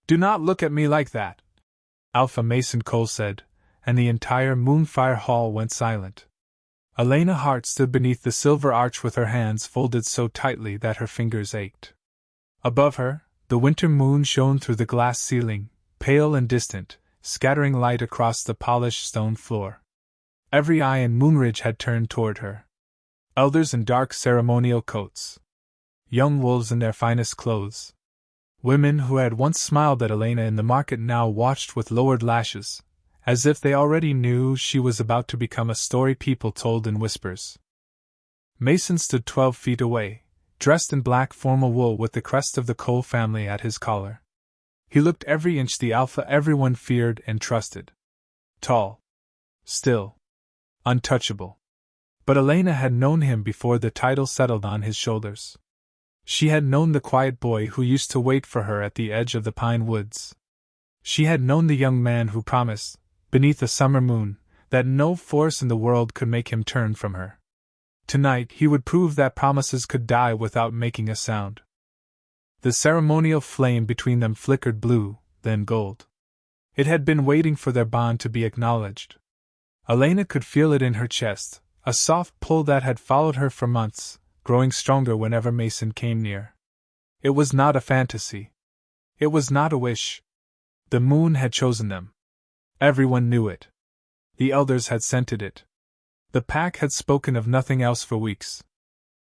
Do not look at me like that, Alpha Mason Cole said, and the entire Moonfire Hall went silent. Elena Hart stood beneath the silver arch with her hands folded so tightly that her fingers ached. Above her, the winter moon shone through the glass ceiling, pale and distant, scattering light across the polished stone floor. Every eye in Moonridge had turned toward her. Elders in dark ceremonial coats. Young wolves in their finest clothes. Women who had once smiled at Elena in the market now watched with lowered lashes, as if they already knew she was about to become a story people told in whispers. Mason stood 12 feet away, dressed in black formal wool with the crest of the Cole family at his collar. He looked every inch the alpha everyone feared and trusted. Tall. Still. Untouchable. But Elena had known him before the title settled on his shoulders. She had known the quiet boy who used to wait for her at the edge of the pine woods. She had known the young man who promised, beneath a summer moon, that no force in the world could make him turn from her. Tonight he would prove that promises could die without making a sound. The ceremonial flame between them flickered blue, then gold. It had been waiting for their bond to be acknowledged. Elena could feel it in her chest, a soft pull that had followed her for months, growing stronger whenever Mason came near. It was not a fantasy. It was not a wish. The moon had chosen them. Everyone knew it. The elders had scented it. The pack had spoken of nothing else for weeks.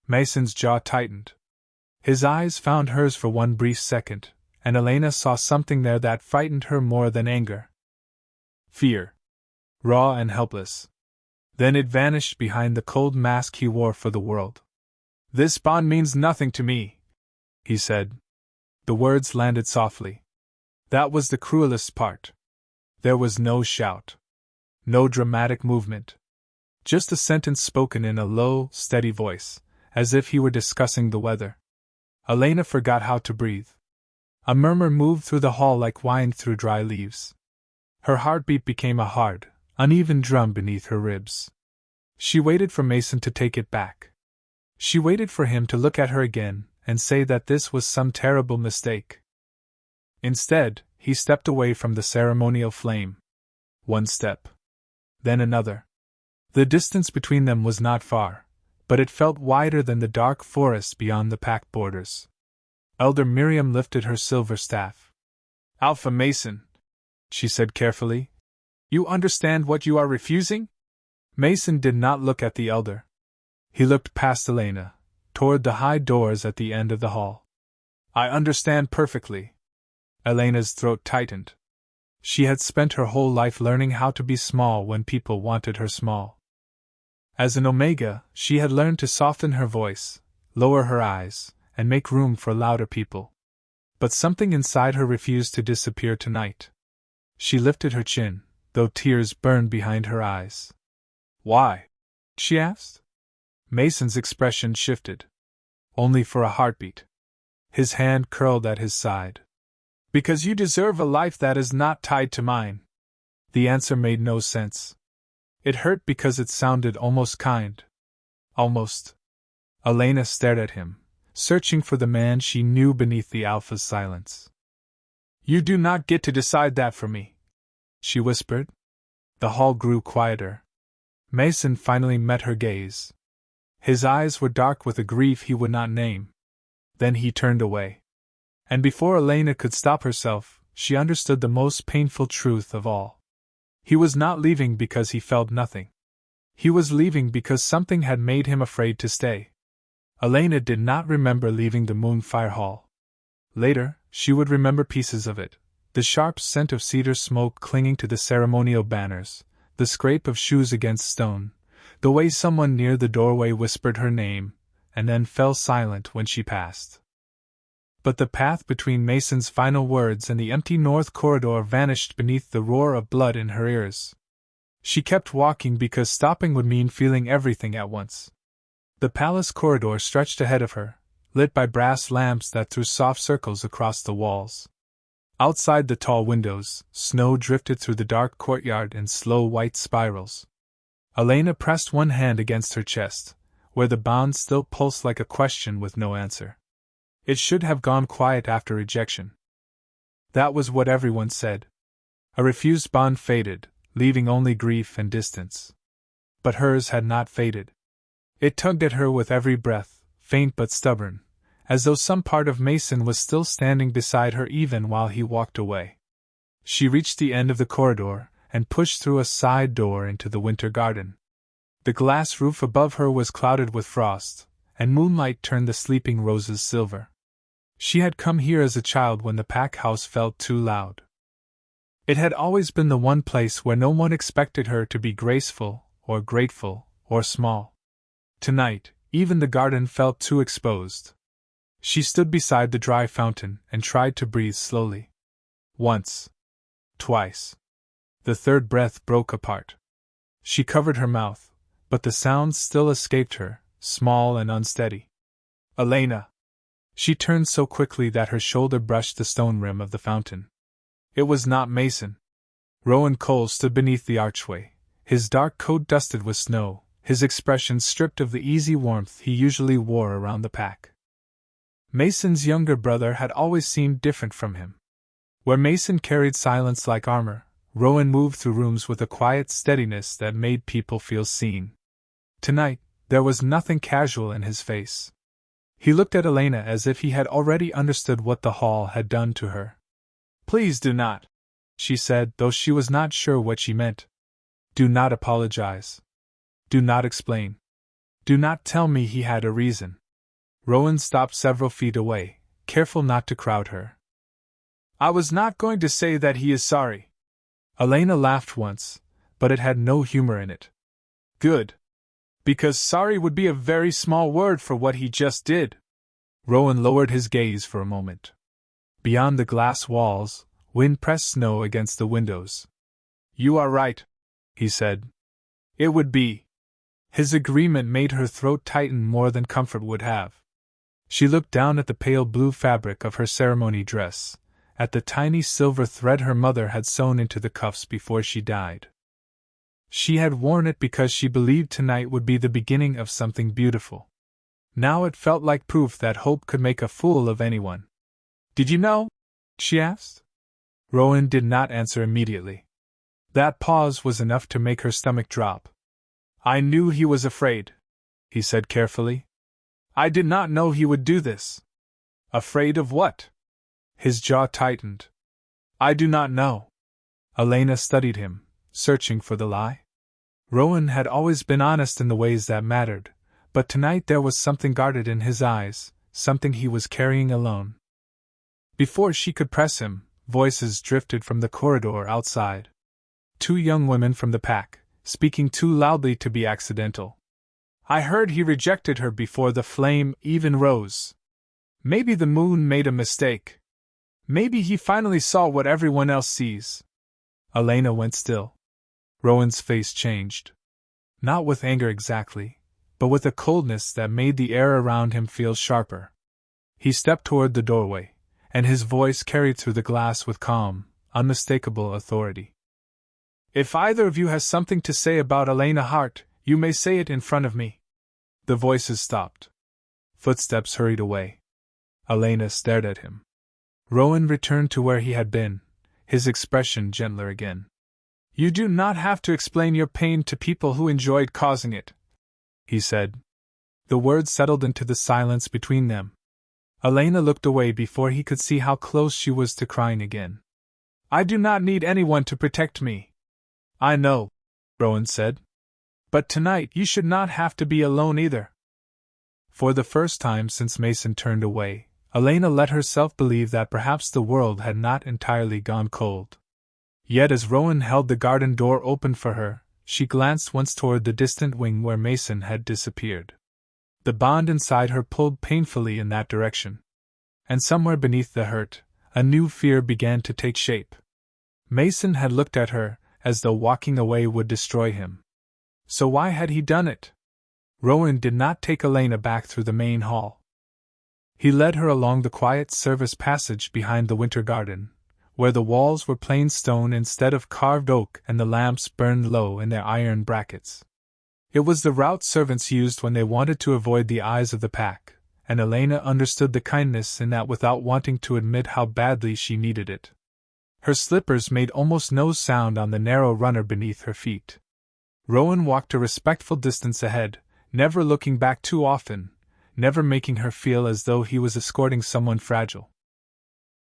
Mason's jaw tightened. His eyes found hers for one brief second, and Elena saw something there that frightened her more than anger. Fear. Raw and helpless. Then it vanished behind the cold mask he wore for the world. "This bond means nothing to me," he said. The words landed softly. That was the cruelest part. There was no shout. No dramatic movement. Just a sentence spoken in a low, steady voice, as if he were discussing the weather. Elena forgot how to breathe. A murmur moved through the hall like wind through dry leaves. Her heartbeat became a hard, uneven drum beneath her ribs. She waited for Mason to take it back. She waited for him to look at her again and say that this was some terrible mistake. Instead, he stepped away from the ceremonial flame. One step. Then another. The distance between them was not far, but it felt wider than the dark forest beyond the pack borders. Elder Miriam lifted her silver staff. "Alpha Mason," she said carefully, "you understand what you are refusing?" Mason did not look at the elder. He looked past Elena, toward the high doors at the end of the hall. "I understand perfectly." Elena's throat tightened. She had spent her whole life learning how to be small when people wanted her small. As an Omega, she had learned to soften her voice, lower her eyes, and make room for louder people. But something inside her refused to disappear tonight. She lifted her chin, though tears burned behind her eyes. "Why?" she asked. Mason's expression shifted. Only for a heartbeat. His hand curled at his side. "Because you deserve a life that is not tied to mine." The answer made no sense. It hurt because it sounded almost kind. Almost. Elena stared at him, searching for the man she knew beneath the alpha's silence. "You do not get to decide that for me," she whispered. The hall grew quieter. Mason finally met her gaze. His eyes were dark with a grief he would not name. Then he turned away. And before Elena could stop herself, she understood the most painful truth of all. He was not leaving because he felt nothing. He was leaving because something had made him afraid to stay. Elena did not remember leaving the Moonfire Hall. Later, she would remember pieces of it: the sharp scent of cedar smoke clinging to the ceremonial banners, the scrape of shoes against stone, the way someone near the doorway whispered her name, and then fell silent when she passed. But the path between Mason's final words and the empty north corridor vanished beneath the roar of blood in her ears. She kept walking because stopping would mean feeling everything at once. The palace corridor stretched ahead of her, lit by brass lamps that threw soft circles across the walls. Outside the tall windows, snow drifted through the dark courtyard in slow white spirals. Elena pressed one hand against her chest, where the bound still pulsed like a question with no answer. It should have gone quiet after rejection. That was what everyone said. A refused bond faded, leaving only grief and distance. But hers had not faded. It tugged at her with every breath, faint but stubborn, as though some part of Mason was still standing beside her even while he walked away. She reached the end of the corridor and pushed through a side door into the winter garden. The glass roof above her was clouded with frost, and moonlight turned the sleeping roses silver. She had come here as a child when the pack house felt too loud. It had always been the one place where no one expected her to be graceful, or grateful, or small. Tonight, even the garden felt too exposed. She stood beside the dry fountain and tried to breathe slowly. Once. Twice. The third breath broke apart. She covered her mouth, but the sounds still escaped her, small and unsteady. Elena! She turned so quickly that her shoulder brushed the stone rim of the fountain. It was not Mason. Rowan Cole stood beneath the archway, his dark coat dusted with snow, his expression stripped of the easy warmth he usually wore around the pack. Mason's younger brother had always seemed different from him. Where Mason carried silence like armor, Rowan moved through rooms with a quiet steadiness that made people feel seen. Tonight, there was nothing casual in his face. He looked at Elena as if he had already understood what the hall had done to her. "Please do not," she said, though she was not sure what she meant. "Do not apologize. Do not explain. Do not tell me he had a reason." Rowan stopped several feet away, careful not to crowd her. "I was not going to say that he is sorry." Elena laughed once, but it had no humor in it. "Good. Because sorry would be a very small word for what he just did." Rowan lowered his gaze for a moment. Beyond the glass walls, wind pressed snow against the windows. "You are right," he said. "It would be." His agreement made her throat tighten more than comfort would have. She looked down at the pale blue fabric of her ceremony dress, at the tiny silver thread her mother had sewn into the cuffs before she died. She had worn it because she believed tonight would be the beginning of something beautiful. Now it felt like proof that hope could make a fool of anyone. "Did you know?" she asked. Rowan did not answer immediately. That pause was enough to make her stomach drop. "I knew he was afraid," he said carefully. "I did not know he would do this." "Afraid of what?" His jaw tightened. "I do not know." Elena studied him, searching for the lie. Rowan had always been honest in the ways that mattered, but tonight there was something guarded in his eyes, something he was carrying alone. Before she could press him, voices drifted from the corridor outside. Two young women from the pack, speaking too loudly to be accidental. "I heard he rejected her before the flame even rose. Maybe the moon made a mistake. Maybe he finally saw what everyone else sees." Elena went still. Rowan's face changed. Not with anger exactly, but with a coldness that made the air around him feel sharper. He stepped toward the doorway, and his voice carried through the glass with calm, unmistakable authority. "If either of you has something to say about Elena Hart, you may say it in front of me." The voices stopped. Footsteps hurried away. Elena stared at him. Rowan returned to where he had been, his expression gentler again. "You do not have to explain your pain to people who enjoyed causing it," he said. The words settled into the silence between them. Elena looked away before he could see how close she was to crying again. "I do not need anyone to protect me." "I know," Rowan said. "But tonight you should not have to be alone either." For the first time since Mason turned away, Elena let herself believe that perhaps the world had not entirely gone cold. Yet as Rowan held the garden door open for her, she glanced once toward the distant wing where Mason had disappeared. The bond inside her pulled painfully in that direction. And somewhere beneath the hurt, a new fear began to take shape. Mason had looked at her, as though walking away would destroy him. So why had he done it? Rowan did not take Elena back through the main hall. He led her along the quiet service passage behind the winter garden, where the walls were plain stone instead of carved oak and the lamps burned low in their iron brackets. It was the route servants used when they wanted to avoid the eyes of the pack, and Elena understood the kindness in that without wanting to admit how badly she needed it. Her slippers made almost no sound on the narrow runner beneath her feet. Rowan walked a respectful distance ahead, never looking back too often, never making her feel as though he was escorting someone fragile.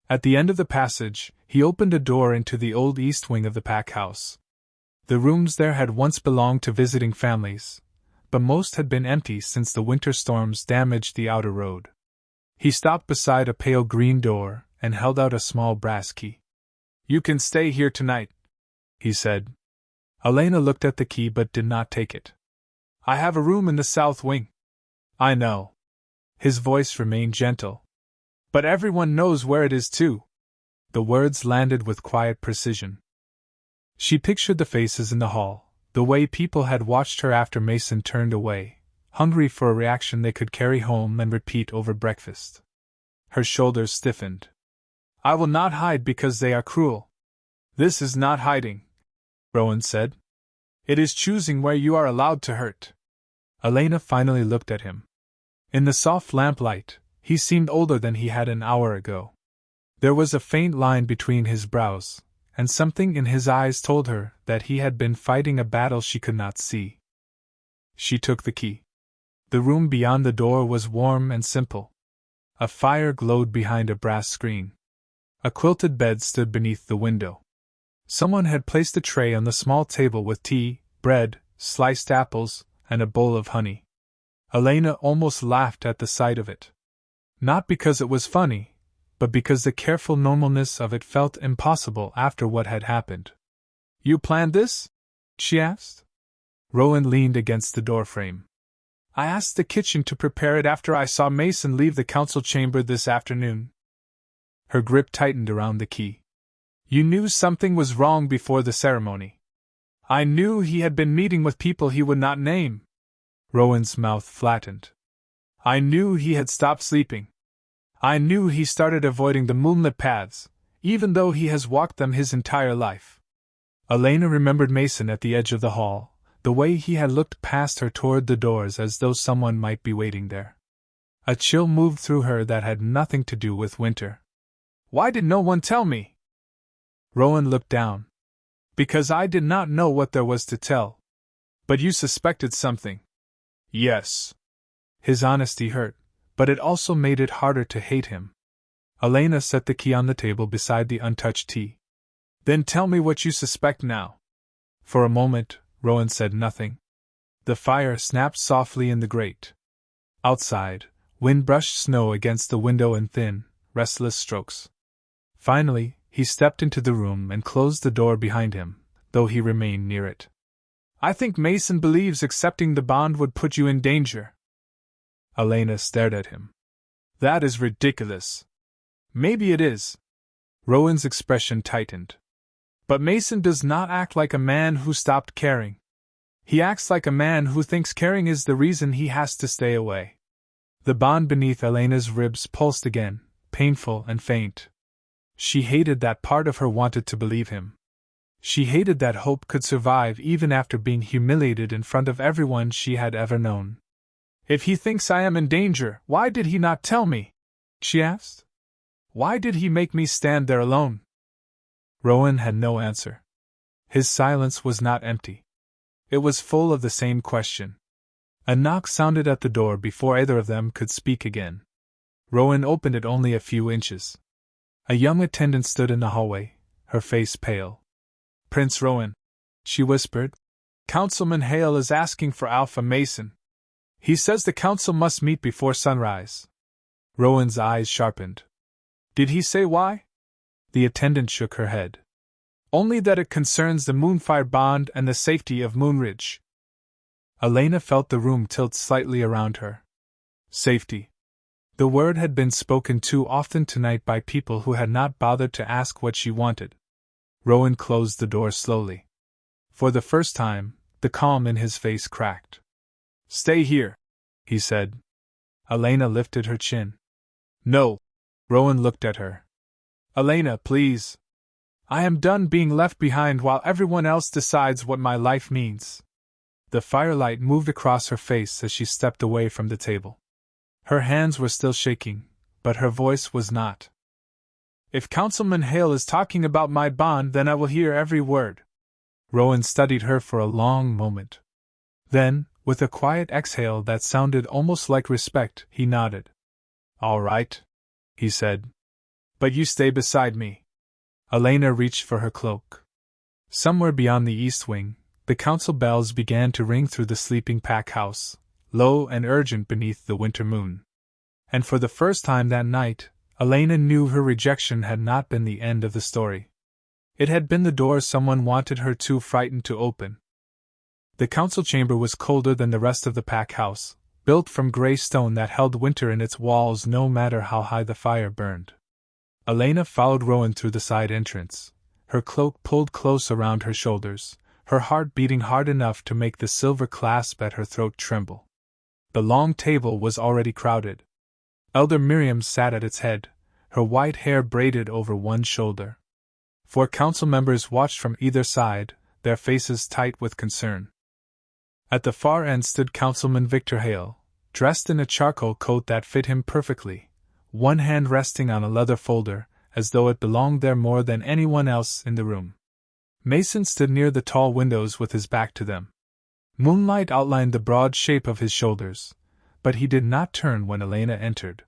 At the end of the passage, he opened a door into the old east wing of the pack house. The rooms there had once belonged to visiting families, but most had been empty since the winter storms damaged the outer road. He stopped beside a pale green door and held out a small brass key. "You can stay here tonight," he said. Elena looked at the key but did not take it. "I have a room in the south wing." "I know." His voice remained gentle. "But everyone knows where it is too." The words landed with quiet precision. She pictured the faces in the hall, the way people had watched her after Mason turned away, hungry for a reaction they could carry home and repeat over breakfast. Her shoulders stiffened. "I will not hide because they are cruel." "This is not hiding," Rowan said. "It is choosing where you are allowed to hurt." Elena finally looked at him. In the soft lamplight, he seemed older than he had an hour ago. There was a faint line between his brows, and something in his eyes told her that he had been fighting a battle she could not see. She took the key. The room beyond the door was warm and simple. A fire glowed behind a brass screen. A quilted bed stood beneath the window. Someone had placed a tray on the small table with tea, bread, sliced apples, and a bowl of honey. Elena almost laughed at the sight of it. Not because it was funny, but because the careful normalness of it felt impossible after what had happened. "You planned this?" she asked. Rowan leaned against the doorframe. "I asked the kitchen to prepare it after I saw Mason leave the council chamber this afternoon." Her grip tightened around the key. "You knew something was wrong before the ceremony." "I knew he had been meeting with people he would not name." Rowan's mouth flattened. "I knew he had stopped sleeping. I knew he started avoiding the moonlit paths, even though he has walked them his entire life." Elena remembered Mason at the edge of the hall, the way he had looked past her toward the doors as though someone might be waiting there. A chill moved through her that had nothing to do with winter. "Why did no one tell me?" Rowan looked down. "Because I did not know what there was to tell." "But you suspected something." "Yes." His honesty hurt, but it also made it harder to hate him. Elena set the key on the table beside the untouched tea. "Then tell me what you suspect now." For a moment, Rowan said nothing. The fire snapped softly in the grate. Outside, wind brushed snow against the window in thin, restless strokes. Finally, he stepped into the room and closed the door behind him, though he remained near it. "I think Mason believes accepting the bond would put you in danger." Elena stared at him. "That is ridiculous." "Maybe it is." Rowan's expression tightened. "But Mason does not act like a man who stopped caring. He acts like a man who thinks caring is the reason he has to stay away." The bond beneath Elena's ribs pulsed again, painful and faint. She hated that part of her wanted to believe him. She hated that hope could survive even after being humiliated in front of everyone she had ever known. "If he thinks I am in danger, why did he not tell me?" she asked. "Why did he make me stand there alone?" Rowan had no answer. His silence was not empty. It was full of the same question. A knock sounded at the door before either of them could speak again. Rowan opened it only a few inches. A young attendant stood in the hallway, her face pale. "Prince Rowan," she whispered. "Councilman Hale is asking for Alpha Mason. He says the council must meet before sunrise." Rowan's eyes sharpened. "Did he say why?" The attendant shook her head. "Only that it concerns the Moonfire bond and the safety of Moonridge." Elena felt the room tilt slightly around her. Safety. The word had been spoken too often tonight by people who had not bothered to ask what she wanted. Rowan closed the door slowly. For the first time, the calm in his face cracked. "Stay here," he said. Elena lifted her chin. "No." Rowan looked at her. "Elena, please. I am done being left behind while everyone else decides what my life means." The firelight moved across her face as she stepped away from the table. Her hands were still shaking, but her voice was not. If Councilman Hale is talking about my bond, then I will hear every word. Rowan studied her for a long moment. Then, with a quiet exhale that sounded almost like respect, he nodded. All right, he said. But you stay beside me. Elena reached for her cloak. Somewhere beyond the east wing, the council bells began to ring through the sleeping pack house, low and urgent beneath the winter moon. And for the first time that night, Elena knew her rejection had not been the end of the story. It had been the door someone wanted her too frightened to open. The council chamber was colder than the rest of the pack house, built from gray stone that held winter in its walls no matter how high the fire burned. Elena followed Rowan through the side entrance, her cloak pulled close around her shoulders, her heart beating hard enough to make the silver clasp at her throat tremble. The long table was already crowded. Elder Miriam sat at its head, her white hair braided over one shoulder. 4 council members watched from either side, their faces tight with concern. At the far end stood Councilman Victor Hale, dressed in a charcoal coat that fit him perfectly, one hand resting on a leather folder, as though it belonged there more than anyone else in the room. Mason stood near the tall windows with his back to them. Moonlight outlined the broad shape of his shoulders, but he did not turn when Elena entered.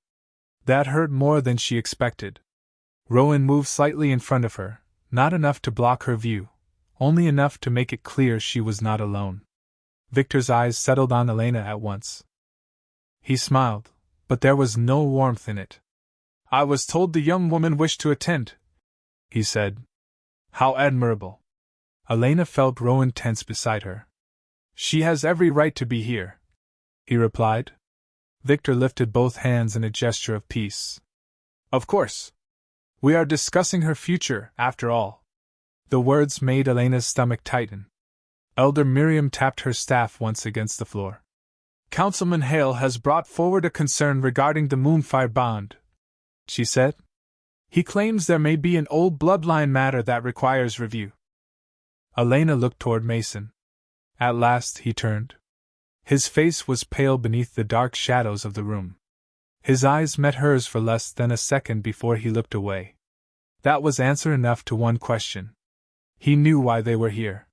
That hurt more than she expected. Rowan moved slightly in front of her, not enough to block her view, only enough to make it clear she was not alone. Victor's eyes settled on Elena at once. He smiled, but there was no warmth in it. I was told the young woman wished to attend, he said. How admirable. Elena felt Rowan tense beside her. She has every right to be here, he replied. Victor lifted both hands in a gesture of peace. Of course. We are discussing her future, after all. The words made Elena's stomach tighten. Elder Miriam tapped her staff once against the floor. Councilman Hale has brought forward a concern regarding the Moonfire bond, she said. He claims there may be an old bloodline matter that requires review. Elena looked toward Mason. At last he turned. His face was pale beneath the dark shadows of the room. His eyes met hers for less than a second before he looked away. That was answer enough to one question. He knew why they were here.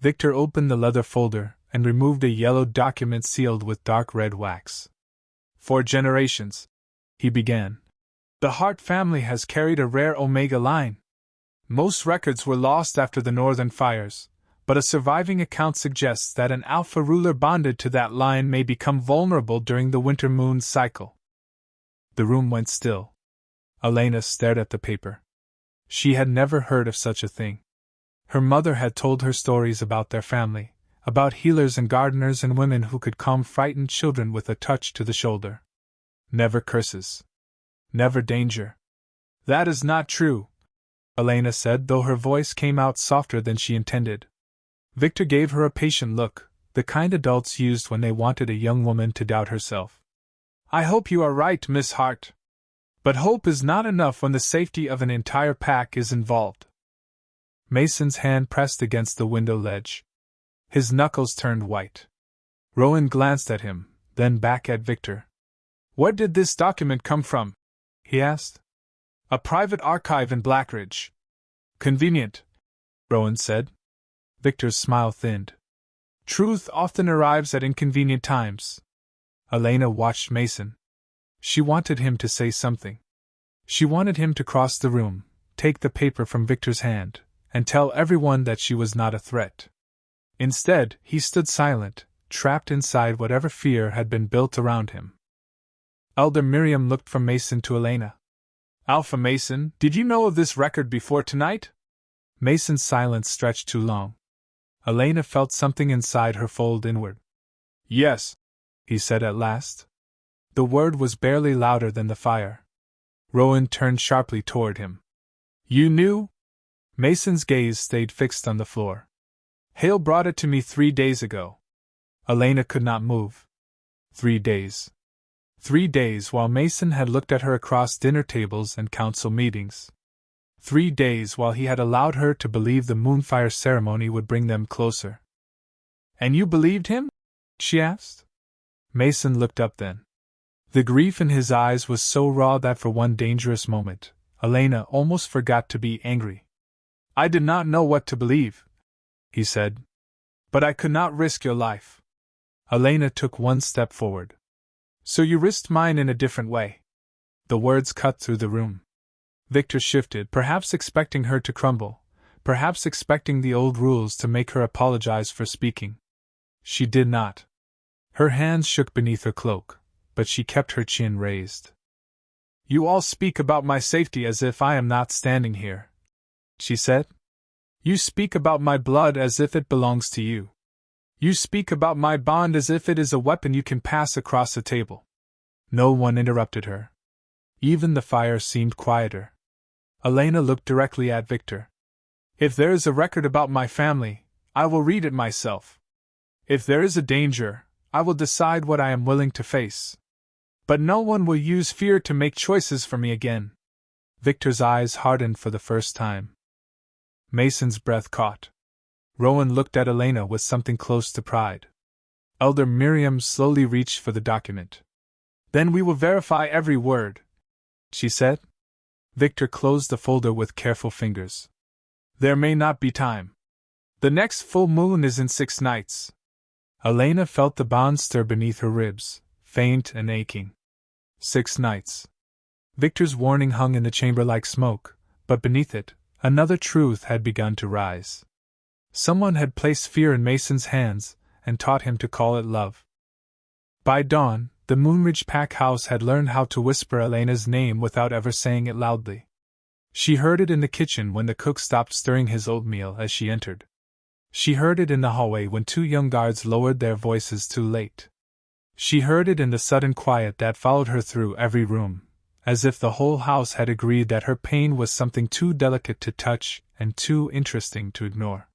Victor opened the leather folder and removed a yellow document sealed with dark red wax. For generations, he began, the Hart family has carried a rare Omega line. Most records were lost after the northern fires, but a surviving account suggests that an alpha ruler bonded to that line may become vulnerable during the winter moon cycle. The room went still. Elena stared at the paper. She had never heard of such a thing. Her mother had told her stories about their family, about healers and gardeners and women who could calm frightened children with a touch to the shoulder. Never curses. Never danger. That is not true, Elena said, though her voice came out softer than she intended. Victor gave her a patient look, the kind adults used when they wanted a young woman to doubt herself. I hope you are right, Miss Hart. But hope is not enough when the safety of an entire pack is involved. Mason's hand pressed against the window ledge. His knuckles turned white. Rowan glanced at him, then back at Victor. Where did this document come from? He asked. A private archive in Blackridge. Convenient, Rowan said. Victor's smile thinned. Truth often arrives at inconvenient times. Elena watched Mason. She wanted him to say something. She wanted him to cross the room, take the paper from Victor's hand, and tell everyone that she was not a threat. Instead, he stood silent, trapped inside whatever fear had been built around him. Elder Miriam looked from Mason to Elena. Alpha Mason, did you know of this record before tonight? Mason's silence stretched too long. Elena felt something inside her fold inward. Yes, he said at last. The word was barely louder than the fire. Rowan turned sharply toward him. You knew? Mason's gaze stayed fixed on the floor. Hale brought it to me 3 days ago. Elena could not move. 3 days. 3 days while Mason had looked at her across dinner tables and council meetings. 3 days while he had allowed her to believe the Moonfire ceremony would bring them closer. And you believed him? She asked. Mason looked up then. The grief in his eyes was so raw that for one dangerous moment, Elena almost forgot to be angry. I did not know what to believe, he said. But I could not risk your life. Elena took one step forward. So you risked mine in a different way. The words cut through the room. Victor shifted, perhaps expecting her to crumble, perhaps expecting the old rules to make her apologize for speaking. She did not. Her hands shook beneath her cloak, but she kept her chin raised. You all speak about my safety as if I am not standing here, she said. You speak about my blood as if it belongs to you. You speak about my bond as if it is a weapon you can pass across a table. No one interrupted her. Even the fire seemed quieter. Elena looked directly at Victor. If there is a record about my family, I will read it myself. If there is a danger, I will decide what I am willing to face. But no one will use fear to make choices for me again. Victor's eyes hardened for the first time. Mason's breath caught. Rowan looked at Elena with something close to pride. Elder Miriam slowly reached for the document. Then we will verify every word, she said. Victor closed the folder with careful fingers. There may not be time. The next full moon is in 6 nights. Elena felt the bond stir beneath her ribs, faint and aching. 6 nights. Victor's warning hung in the chamber like smoke, but beneath it, another truth had begun to rise. Someone had placed fear in Mason's hands and taught him to call it love. By dawn, the Moonridge pack house had learned how to whisper Elena's name without ever saying it loudly. She heard it in the kitchen when the cook stopped stirring his oatmeal as she entered. She heard it in the hallway when 2 young guards lowered their voices too late. She heard it in the sudden quiet that followed her through every room, as if the whole house had agreed that her pain was something too delicate to touch and too interesting to ignore.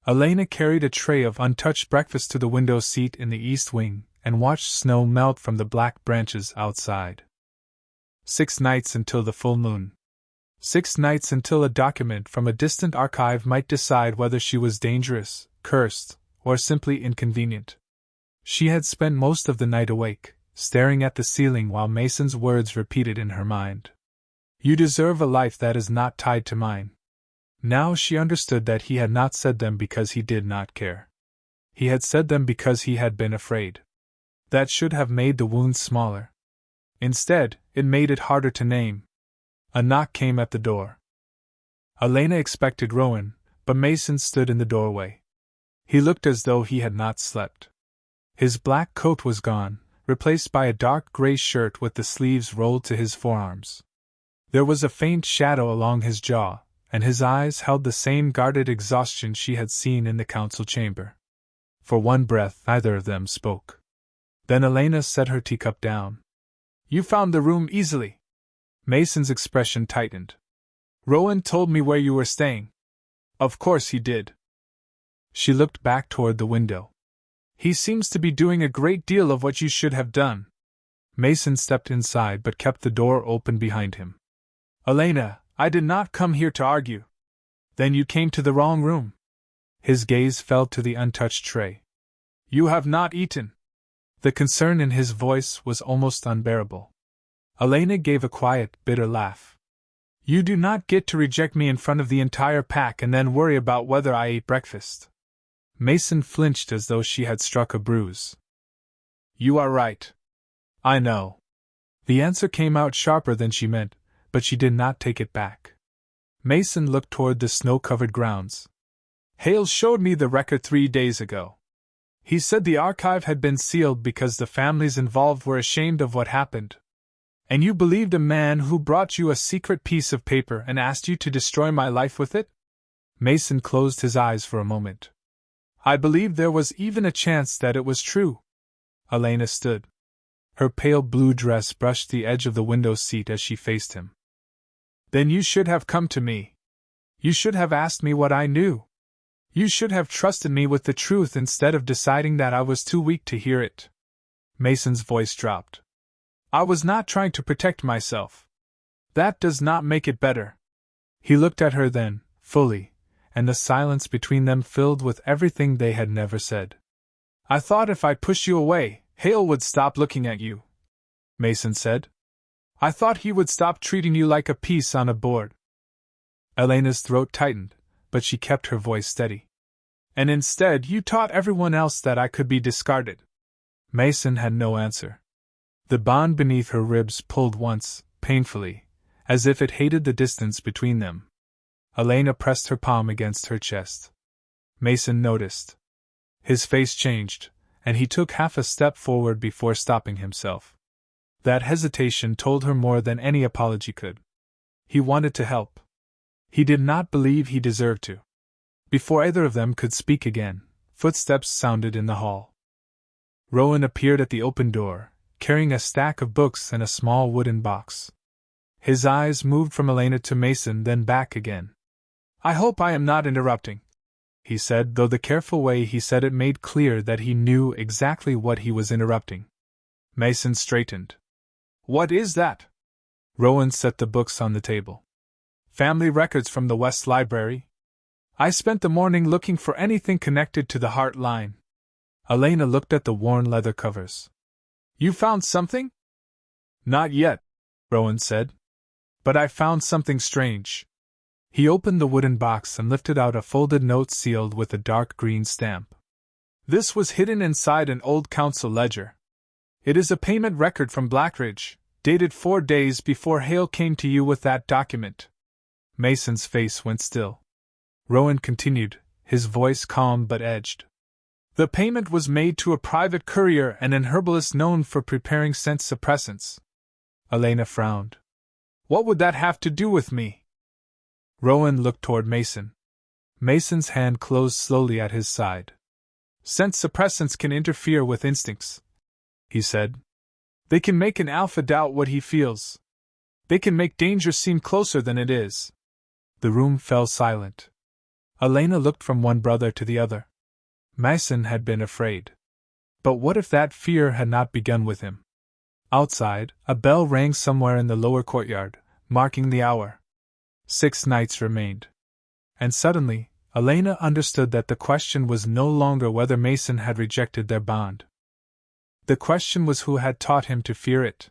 Elena carried a tray of untouched breakfast to the window seat in the east wing and watched snow melt from the black branches outside. 6 nights until the full moon. 6 nights until a document from a distant archive might decide whether she was dangerous, cursed, or simply inconvenient. She had spent most of the night awake, staring at the ceiling while Mason's words repeated in her mind. You deserve a life that is not tied to mine. Now she understood that he had not said them because he did not care. He had said them because he had been afraid. That should have made the wound smaller. Instead, it made it harder to name. A knock came at the door. Elena expected Rowan, but Mason stood in the doorway. He looked as though he had not slept. His black coat was gone, replaced by a dark gray shirt with the sleeves rolled to his forearms. There was a faint shadow along his jaw, and his eyes held the same guarded exhaustion she had seen in the council chamber. For one breath, neither of them spoke. Then Elena set her teacup down. You found the room easily. Mason's expression tightened. Rowan told me where you were staying. Of course he did. She looked back toward the window. He seems to be doing a great deal of what you should have done. Mason stepped inside but kept the door open behind him. Elena, I did not come here to argue. Then you came to the wrong room. His gaze fell to the untouched tray. You have not eaten. The concern in his voice was almost unbearable. Elena gave a quiet, bitter laugh. You do not get to reject me in front of the entire pack and then worry about whether I ate breakfast. Mason flinched as though she had struck a bruise. You are right. I know. The answer came out sharper than she meant, but she did not take it back. Mason looked toward the snow-covered grounds. Hale showed me the record 3 days ago. He said the archive had been sealed because the families involved were ashamed of what happened. And you believed a man who brought you a secret piece of paper and asked you to destroy my life with it? Mason closed his eyes for a moment. I believed there was even a chance that it was true. Elena stood. Her pale blue dress brushed the edge of the window seat as she faced him. Then you should have come to me. You should have asked me what I knew. You should have trusted me with the truth instead of deciding that I was too weak to hear it. Mason's voice dropped. I was not trying to protect myself. That does not make it better. He looked at her then, fully, and the silence between them filled with everything they had never said. I thought if I pushed you away, Hale would stop looking at you, Mason said. I thought he would stop treating you like a piece on a board. Elena's throat tightened, but she kept her voice steady. And instead, you taught everyone else that I could be discarded. Mason had no answer. The bond beneath her ribs pulled once, painfully, as if it hated the distance between them. Elena pressed her palm against her chest. Mason noticed. His face changed, and he took half a step forward before stopping himself. That hesitation told her more than any apology could. He wanted to help. He did not believe he deserved to. Before either of them could speak again, footsteps sounded in the hall. Rowan appeared at the open door, carrying a stack of books and a small wooden box. His eyes moved from Elena to Mason, then back again. I hope I am not interrupting, he said, though the careful way he said it made clear that he knew exactly what he was interrupting. Mason straightened. What is that? Rowan set the books on the table. Family records from the West Library. I spent the morning looking for anything connected to the Heart line. Elena looked at the worn leather covers. You found something? Not yet, Rowan said. But I found something strange. He opened the wooden box and lifted out a folded note sealed with a dark green stamp. This was hidden inside an old council ledger. It is a payment record from Blackridge, dated 4 days before Hale came to you with that document. Mason's face went still. Rowan continued, his voice calm but edged. The payment was made to a private courier and an herbalist known for preparing scent suppressants. Elena frowned. What would that have to do with me? Rowan looked toward Mason. Mason's hand closed slowly at his side. Scent suppressants can interfere with instincts, he said. They can make an alpha doubt what he feels. They can make danger seem closer than it is. The room fell silent. Elena looked from one brother to the other. Mason had been afraid. But what if that fear had not begun with him? Outside, a bell rang somewhere in the lower courtyard, marking the hour. 6 nights remained. And suddenly, Elena understood that the question was no longer whether Mason had rejected their bond. The question was who had taught him to fear it.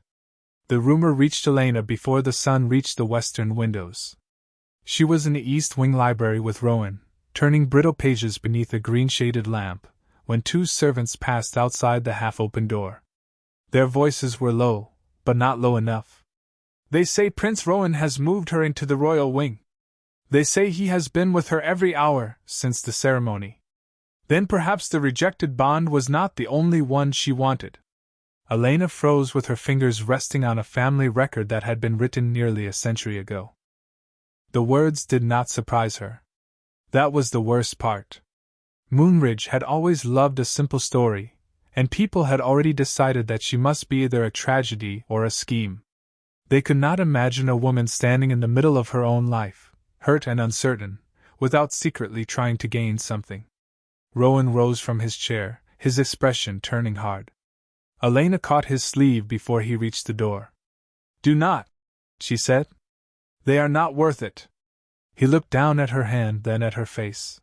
The rumor reached Elena before the sun reached the western windows. She was in the East Wing library with Rowan, turning brittle pages beneath a green-shaded lamp, when 2 servants passed outside the half-open door. Their voices were low, but not low enough. They say Prince Rowan has moved her into the royal wing. They say he has been with her every hour since the ceremony. Then perhaps the rejected bond was not the only one she wanted. Elena froze with her fingers resting on a family record that had been written nearly a century ago. The words did not surprise her. That was the worst part. Moonridge had always loved a simple story, and people had already decided that she must be either a tragedy or a scheme. They could not imagine a woman standing in the middle of her own life, hurt and uncertain, without secretly trying to gain something. Rowan rose from his chair, his expression turning hard. Elena caught his sleeve before he reached the door. Do not, she said. They are not worth it. He looked down at her hand, then at her face.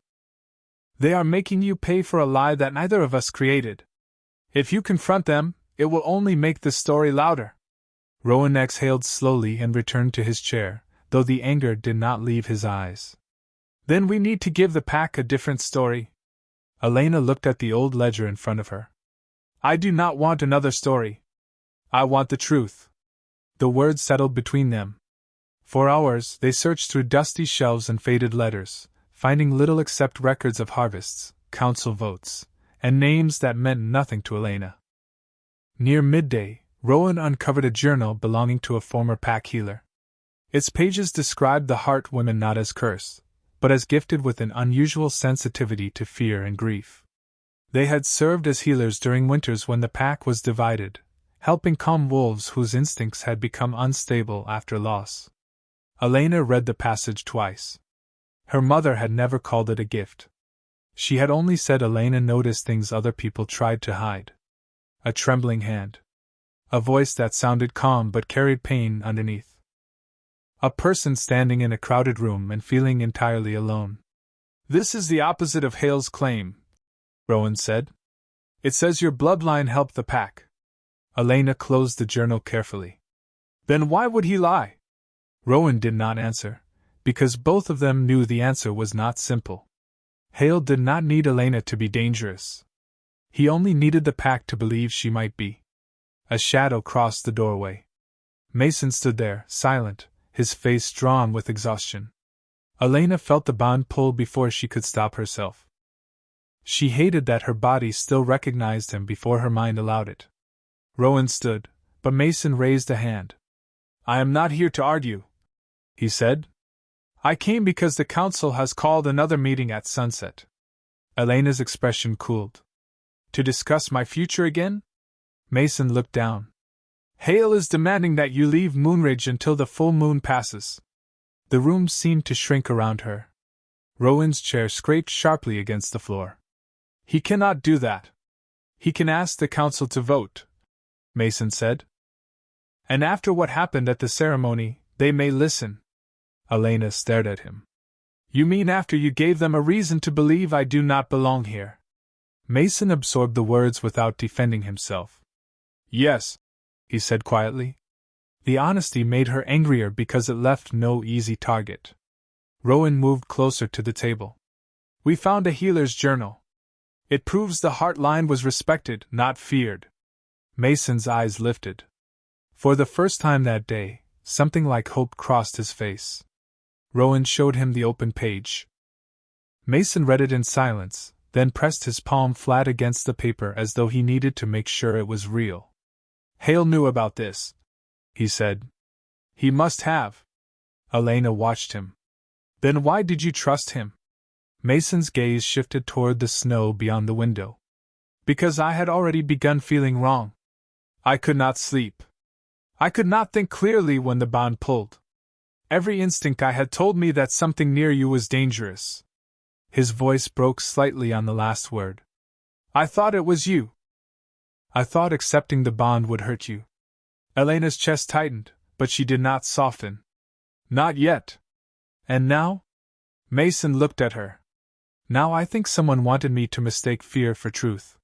They are making you pay for a lie that neither of us created. If you confront them, it will only make the story louder. Rowan exhaled slowly and returned to his chair, though the anger did not leave his eyes. Then we need to give the pack a different story. Elena looked at the old ledger in front of her. I do not want another story. I want the truth. The words settled between them. For hours, they searched through dusty shelves and faded letters, finding little except records of harvests, council votes, and names that meant nothing to Elena. Near midday, Rowan uncovered a journal belonging to a former pack healer. Its pages described the Heart women not as cursed, but as gifted with an unusual sensitivity to fear and grief. They had served as healers during winters when the pack was divided, helping calm wolves whose instincts had become unstable after loss. Elena read the passage twice. Her mother had never called it a gift. She had only said Elena noticed things other people tried to hide. A trembling hand. A voice that sounded calm but carried pain underneath. A person standing in a crowded room and feeling entirely alone. This is the opposite of Hale's claim, Rowan said. It says your bloodline helped the pack. Elena closed the journal carefully. Then why would he lie? Rowan did not answer, because both of them knew the answer was not simple. Hale did not need Elena to be dangerous. He only needed the pack to believe she might be. A shadow crossed the doorway. Mason stood there, silent, his face drawn with exhaustion. Elena felt the bond pull before she could stop herself. She hated that her body still recognized him before her mind allowed it. Rowan stood, but Mason raised a hand. "I am not here to argue," he said. "I came because the council has called another meeting at sunset." Elena's expression cooled. "To discuss my future again?" Mason looked down. "Hale is demanding that you leave Moonridge until the full moon passes." The room seemed to shrink around her. Rowan's chair scraped sharply against the floor. "He cannot do that. He can ask the council to vote," Mason said. "And after what happened at the ceremony, they may listen." Elena stared at him. "You mean after you gave them a reason to believe I do not belong here?" Mason absorbed the words without defending himself. "Yes," he said quietly. The honesty made her angrier because it left no easy target. Rowan moved closer to the table. "We found a healer's journal. It proves the heart line was respected, not feared." Mason's eyes lifted. For the first time that day, something like hope crossed his face. Rowan showed him the open page. Mason read it in silence, then pressed his palm flat against the paper as though he needed to make sure it was real. "Hale knew about this," he said. "He must have." Elena watched him. "Then why did you trust him?" Mason's gaze shifted toward the snow beyond the window. "Because I had already begun feeling wrong. I could not sleep. I could not think clearly when the bond pulled. Every instinct I had told me that something near you was dangerous." His voice broke slightly on the last word. "I thought it was you. I thought accepting the bond would hurt you." Elena's chest tightened, but she did not soften. "Not yet." "And now?" Mason looked at her. "Now I think someone wanted me to mistake fear for truth."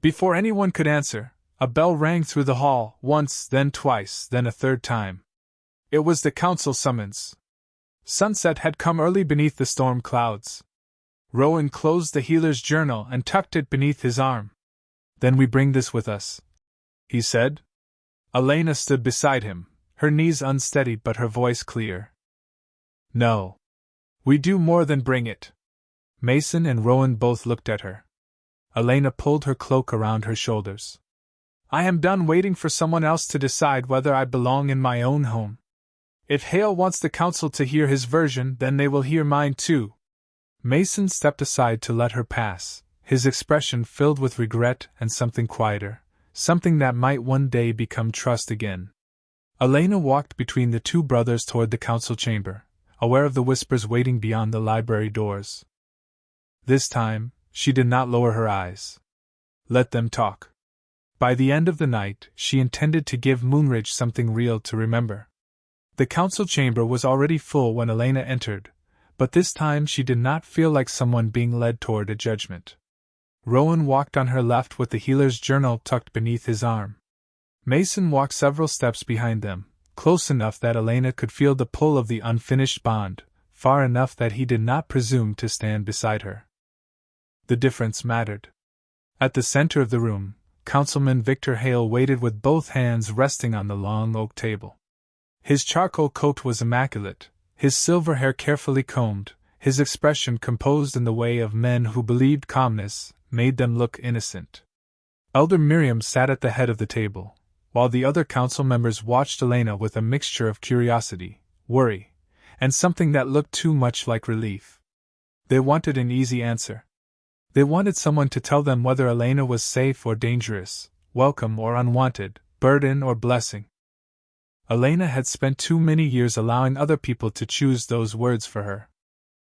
Before anyone could answer, a bell rang through the hall, once, then twice, then a third time. It was the council summons. Sunset had come early beneath the storm clouds. Rowan closed the healer's journal and tucked it beneath his arm. "Then we bring this with us," he said. Elena stood beside him, her knees unsteady but her voice clear. "No. We do more than bring it." Mason and Rowan both looked at her. Elena pulled her cloak around her shoulders. "I am done waiting for someone else to decide whether I belong in my own home. If Hale wants the council to hear his version, then they will hear mine too." Mason stepped aside to let her pass, his expression filled with regret and something quieter, something that might one day become trust again. Elena walked between the two brothers toward the council chamber, aware of the whispers waiting beyond the library doors. This time, she did not lower her eyes. Let them talk. By the end of the night, she intended to give Moonridge something real to remember. The council chamber was already full when Elena entered, but this time she did not feel like someone being led toward a judgment. Rowan walked on her left with the healer's journal tucked beneath his arm. Mason walked several steps behind them, close enough that Elena could feel the pull of the unfinished bond, far enough that he did not presume to stand beside her. The difference mattered. At the center of the room, Councilman Victor Hale waited with both hands resting on the long oak table. His charcoal coat was immaculate, his silver hair carefully combed, his expression composed in the way of men who believed calmness made them look innocent. Elder Miriam sat at the head of the table, while the other council members watched Elena with a mixture of curiosity, worry, and something that looked too much like relief. They wanted an easy answer. They wanted someone to tell them whether Elena was safe or dangerous, welcome or unwanted, burden or blessing. Elena had spent too many years allowing other people to choose those words for her.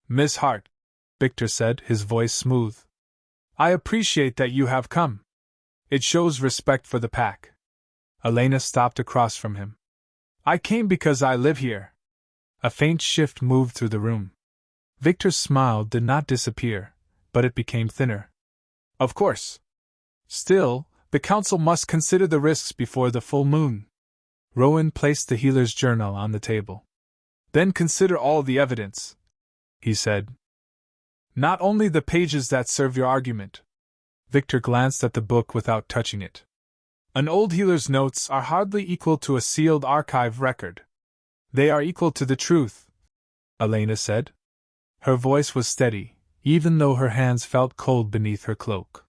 "Miss Hart," Victor said, his voice smooth. "I appreciate that you have come. It shows respect for the pack." Elena stopped across from him. "I came because I live here." A faint shift moved through the room. Victor's smile did not disappear, but it became thinner. "Of course. Still, the council must consider the risks before the full moon." Rowan placed the healer's journal on the table. Then consider all the evidence, he said. Not only the pages that serve your argument. Victor glanced at the book without touching it. An old healer's notes are hardly equal to a sealed archive record. They are equal to the truth, Elena said. Her voice was steady, even though her hands felt cold beneath her cloak.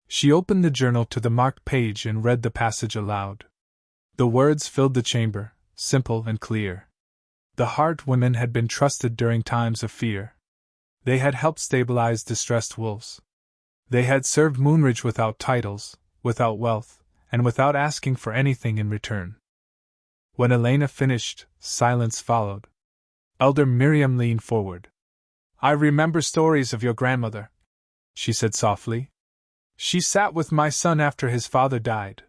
She opened the journal to the marked page and read the passage aloud. The words filled the chamber, simple and clear. The Heart women had been trusted during times of fear. They had helped stabilize distressed wolves. They had served Moonridge without titles, without wealth, and without asking for anything in return. When Elena finished, silence followed. Elder Miriam leaned forward. I remember stories of your grandmother, she said softly. She sat with my son after his father died.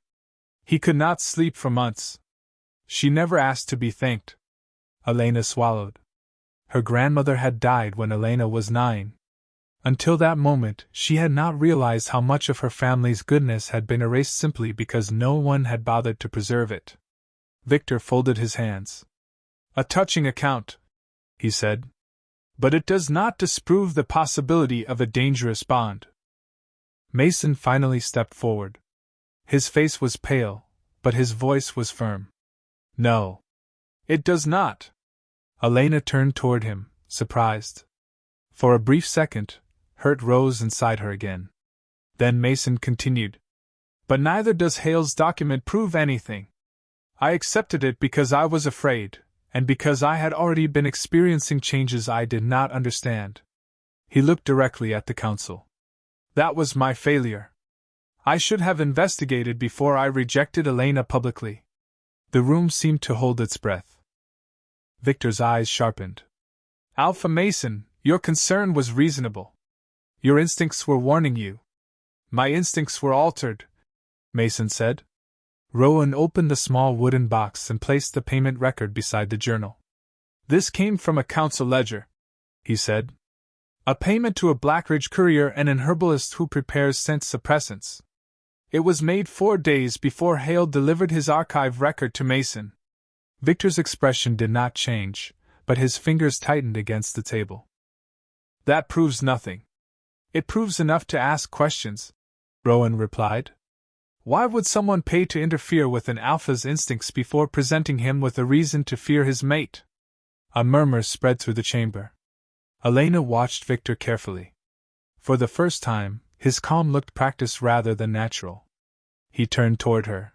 He could not sleep for months. She never asked to be thanked. Elena swallowed. Her grandmother had died when Elena was 9. Until that moment, she had not realized how much of her family's goodness had been erased simply because no one had bothered to preserve it. Victor folded his hands. A touching account, he said. But it does not disprove the possibility of a dangerous bond. Mason finally stepped forward. His face was pale, but his voice was firm. No. It does not. Elena turned toward him, surprised. For a brief second, hurt rose inside her again. Then Mason continued. But neither does Hale's document prove anything. I accepted it because I was afraid, and because I had already been experiencing changes I did not understand. He looked directly at the council. That was my failure. I should have investigated before I rejected Elena publicly. The room seemed to hold its breath. Victor's eyes sharpened. Alpha Mason, your concern was reasonable. Your instincts were warning you. My instincts were altered, Mason said. Rowan opened the small wooden box and placed the payment record beside the journal. This came from a council ledger, he said. A payment to a Blackridge courier and an herbalist who prepares scent suppressants. It was made 4 days before Hale delivered his archive record to Mason. Victor's expression did not change, but his fingers tightened against the table. That proves nothing. It proves enough to ask questions, Rowan replied. Why would someone pay to interfere with an alpha's instincts before presenting him with a reason to fear his mate? A murmur spread through the chamber. Elena watched Victor carefully. For the first time, his calm looked practiced rather than natural. He turned toward her.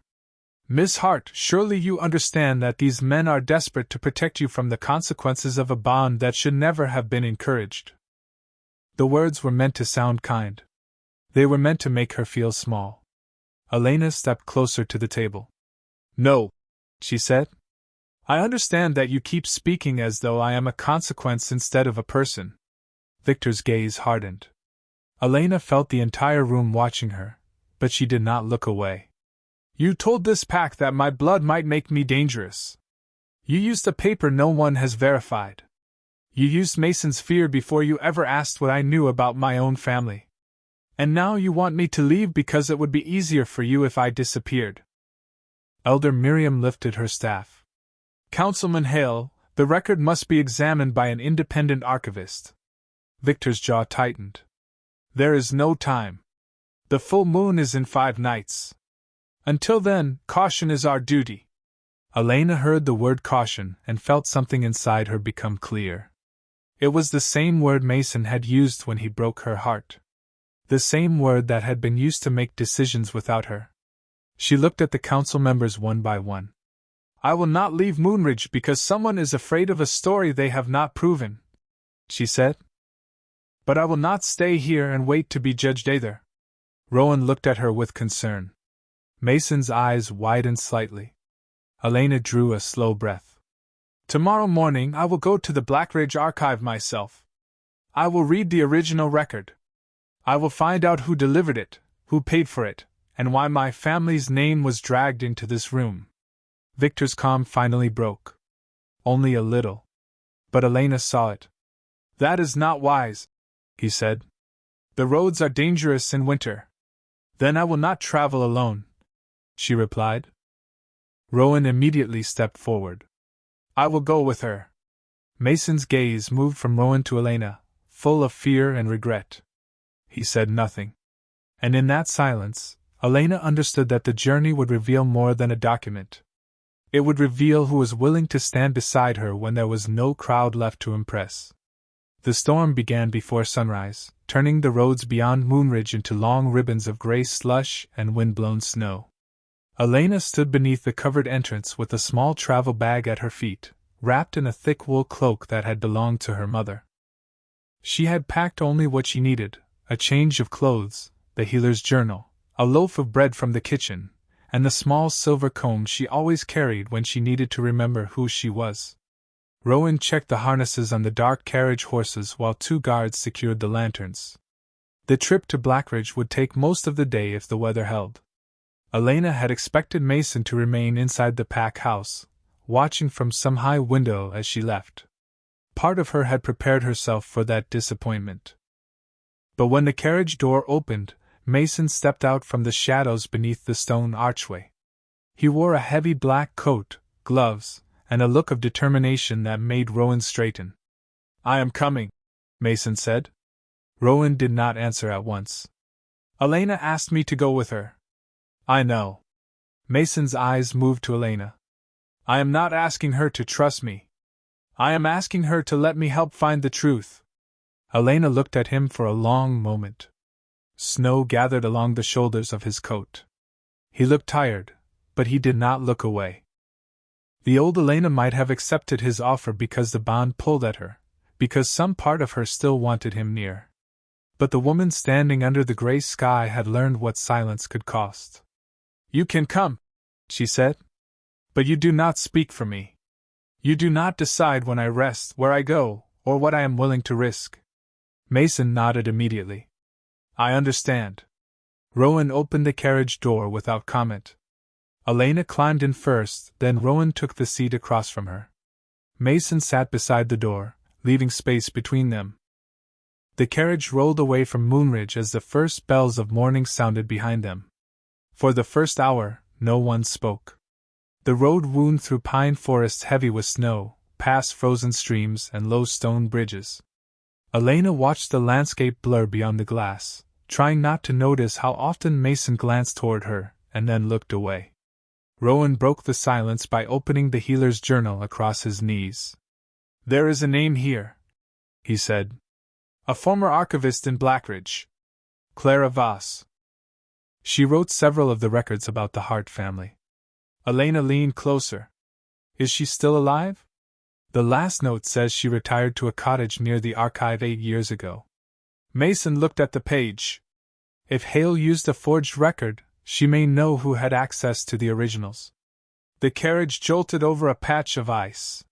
Miss Hart, surely you understand that these men are desperate to protect you from the consequences of a bond that should never have been encouraged. The words were meant to sound kind. They were meant to make her feel small. Elena stepped closer to the table. No, she said. I understand that you keep speaking as though I am a consequence instead of a person. Victor's gaze hardened. Elena felt the entire room watching her, but she did not look away. You told this pack that my blood might make me dangerous. You used a paper no one has verified. You used Mason's fear before you ever asked what I knew about my own family. And now you want me to leave because it would be easier for you if I disappeared. Elder Miriam lifted her staff. Councilman Hale, the record must be examined by an independent archivist. Victor's jaw tightened. There is no time. The full moon is in 5 nights. Until then, caution is our duty. Elena heard the word caution and felt something inside her become clear. It was the same word Mason had used when he broke her heart. The same word that had been used to make decisions without her. She looked at the council members one by one. I will not leave Moonridge because someone is afraid of a story they have not proven, she said. But I will not stay here and wait to be judged either. Rowan looked at her with concern. Mason's eyes widened slightly. Elena drew a slow breath. Tomorrow morning I will go to the Blackridge archive myself. I will read the original record. I will find out who delivered it, who paid for it, and why my family's name was dragged into this room. Victor's calm finally broke. Only a little. But Elena saw it. That is not wise, he said. The roads are dangerous in winter. Then I will not travel alone, she replied. Rowan immediately stepped forward. I will go with her. Mason's gaze moved from Rowan to Elena, full of fear and regret. He said nothing. And in that silence, Elena understood that the journey would reveal more than a document. It would reveal who was willing to stand beside her when there was no crowd left to impress. The storm began before sunrise, turning the roads beyond Moonridge into long ribbons of gray slush and wind-blown snow. Elena stood beneath the covered entrance with a small travel bag at her feet, wrapped in a thick wool cloak that had belonged to her mother. She had packed only what she needed: a change of clothes, the healer's journal, a loaf of bread from the kitchen, and the small silver comb she always carried when she needed to remember who she was. Rowan checked the harnesses on the dark carriage horses while 2 guards secured the lanterns. The trip to Blackridge would take most of the day if the weather held. Elena had expected Mason to remain inside the pack house, watching from some high window as she left. Part of her had prepared herself for that disappointment. But when the carriage door opened, Mason stepped out from the shadows beneath the stone archway. He wore a heavy black coat, gloves, and a look of determination that made Rowan straighten. I am coming, Mason said. Rowan did not answer at once. Elena asked me to go with her. I know. Mason's eyes moved to Elena. I am not asking her to trust me. I am asking her to let me help find the truth. Elena looked at him for a long moment. Snow gathered along the shoulders of his coat. He looked tired, but he did not look away. The old Elena might have accepted his offer because the bond pulled at her, because some part of her still wanted him near. But the woman standing under the gray sky had learned what silence could cost. You can come, she said. But you do not speak for me. You do not decide when I rest, where I go, or what I am willing to risk. Mason nodded immediately. I understand. Rowan opened the carriage door without comment. Elena climbed in first, then Rowan took the seat across from her. Mason sat beside the door, leaving space between them. The carriage rolled away from Moonridge as the first bells of morning sounded behind them. For the first hour, no one spoke. The road wound through pine forests heavy with snow, past frozen streams and low stone bridges. Elena watched the landscape blur beyond the glass, trying not to notice how often Mason glanced toward her, and then looked away. Rowan broke the silence by opening the healer's journal across his knees. There is a name here, he said. A former archivist in Blackridge. Clara Voss. She wrote several of the records about the Hart family. Elena leaned closer. Is she still alive? The last note says she retired to a cottage near the archive 8 years ago. Mason looked at the page. If Hale used a forged record, she may know who had access to the originals. The carriage jolted over a patch of ice.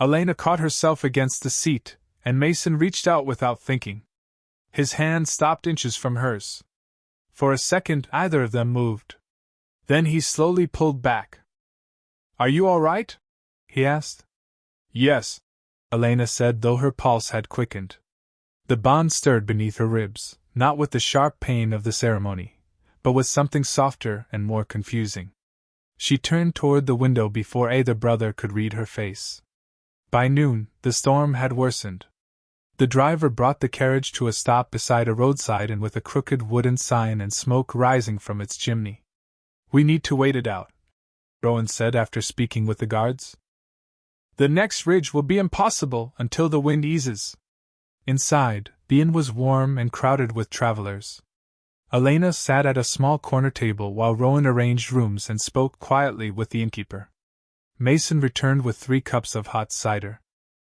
Elena caught herself against the seat, and Mason reached out without thinking. His hand stopped inches from hers. For a second, either of them moved. Then he slowly pulled back. Are you all right? He asked. Yes, Elena said, though her pulse had quickened. The bond stirred beneath her ribs, not with the sharp pain of the ceremony, but with something softer and more confusing. She turned toward the window before either brother could read her face. By noon, the storm had worsened. The driver brought the carriage to a stop beside a roadside and with a crooked wooden sign and smoke rising from its chimney. We need to wait it out, Rowan said after speaking with the guards. The next ridge will be impossible until the wind eases. Inside, the inn was warm and crowded with travelers. Elena sat at a small corner table while Rowan arranged rooms and spoke quietly with the innkeeper. Mason returned with 3 cups of hot cider.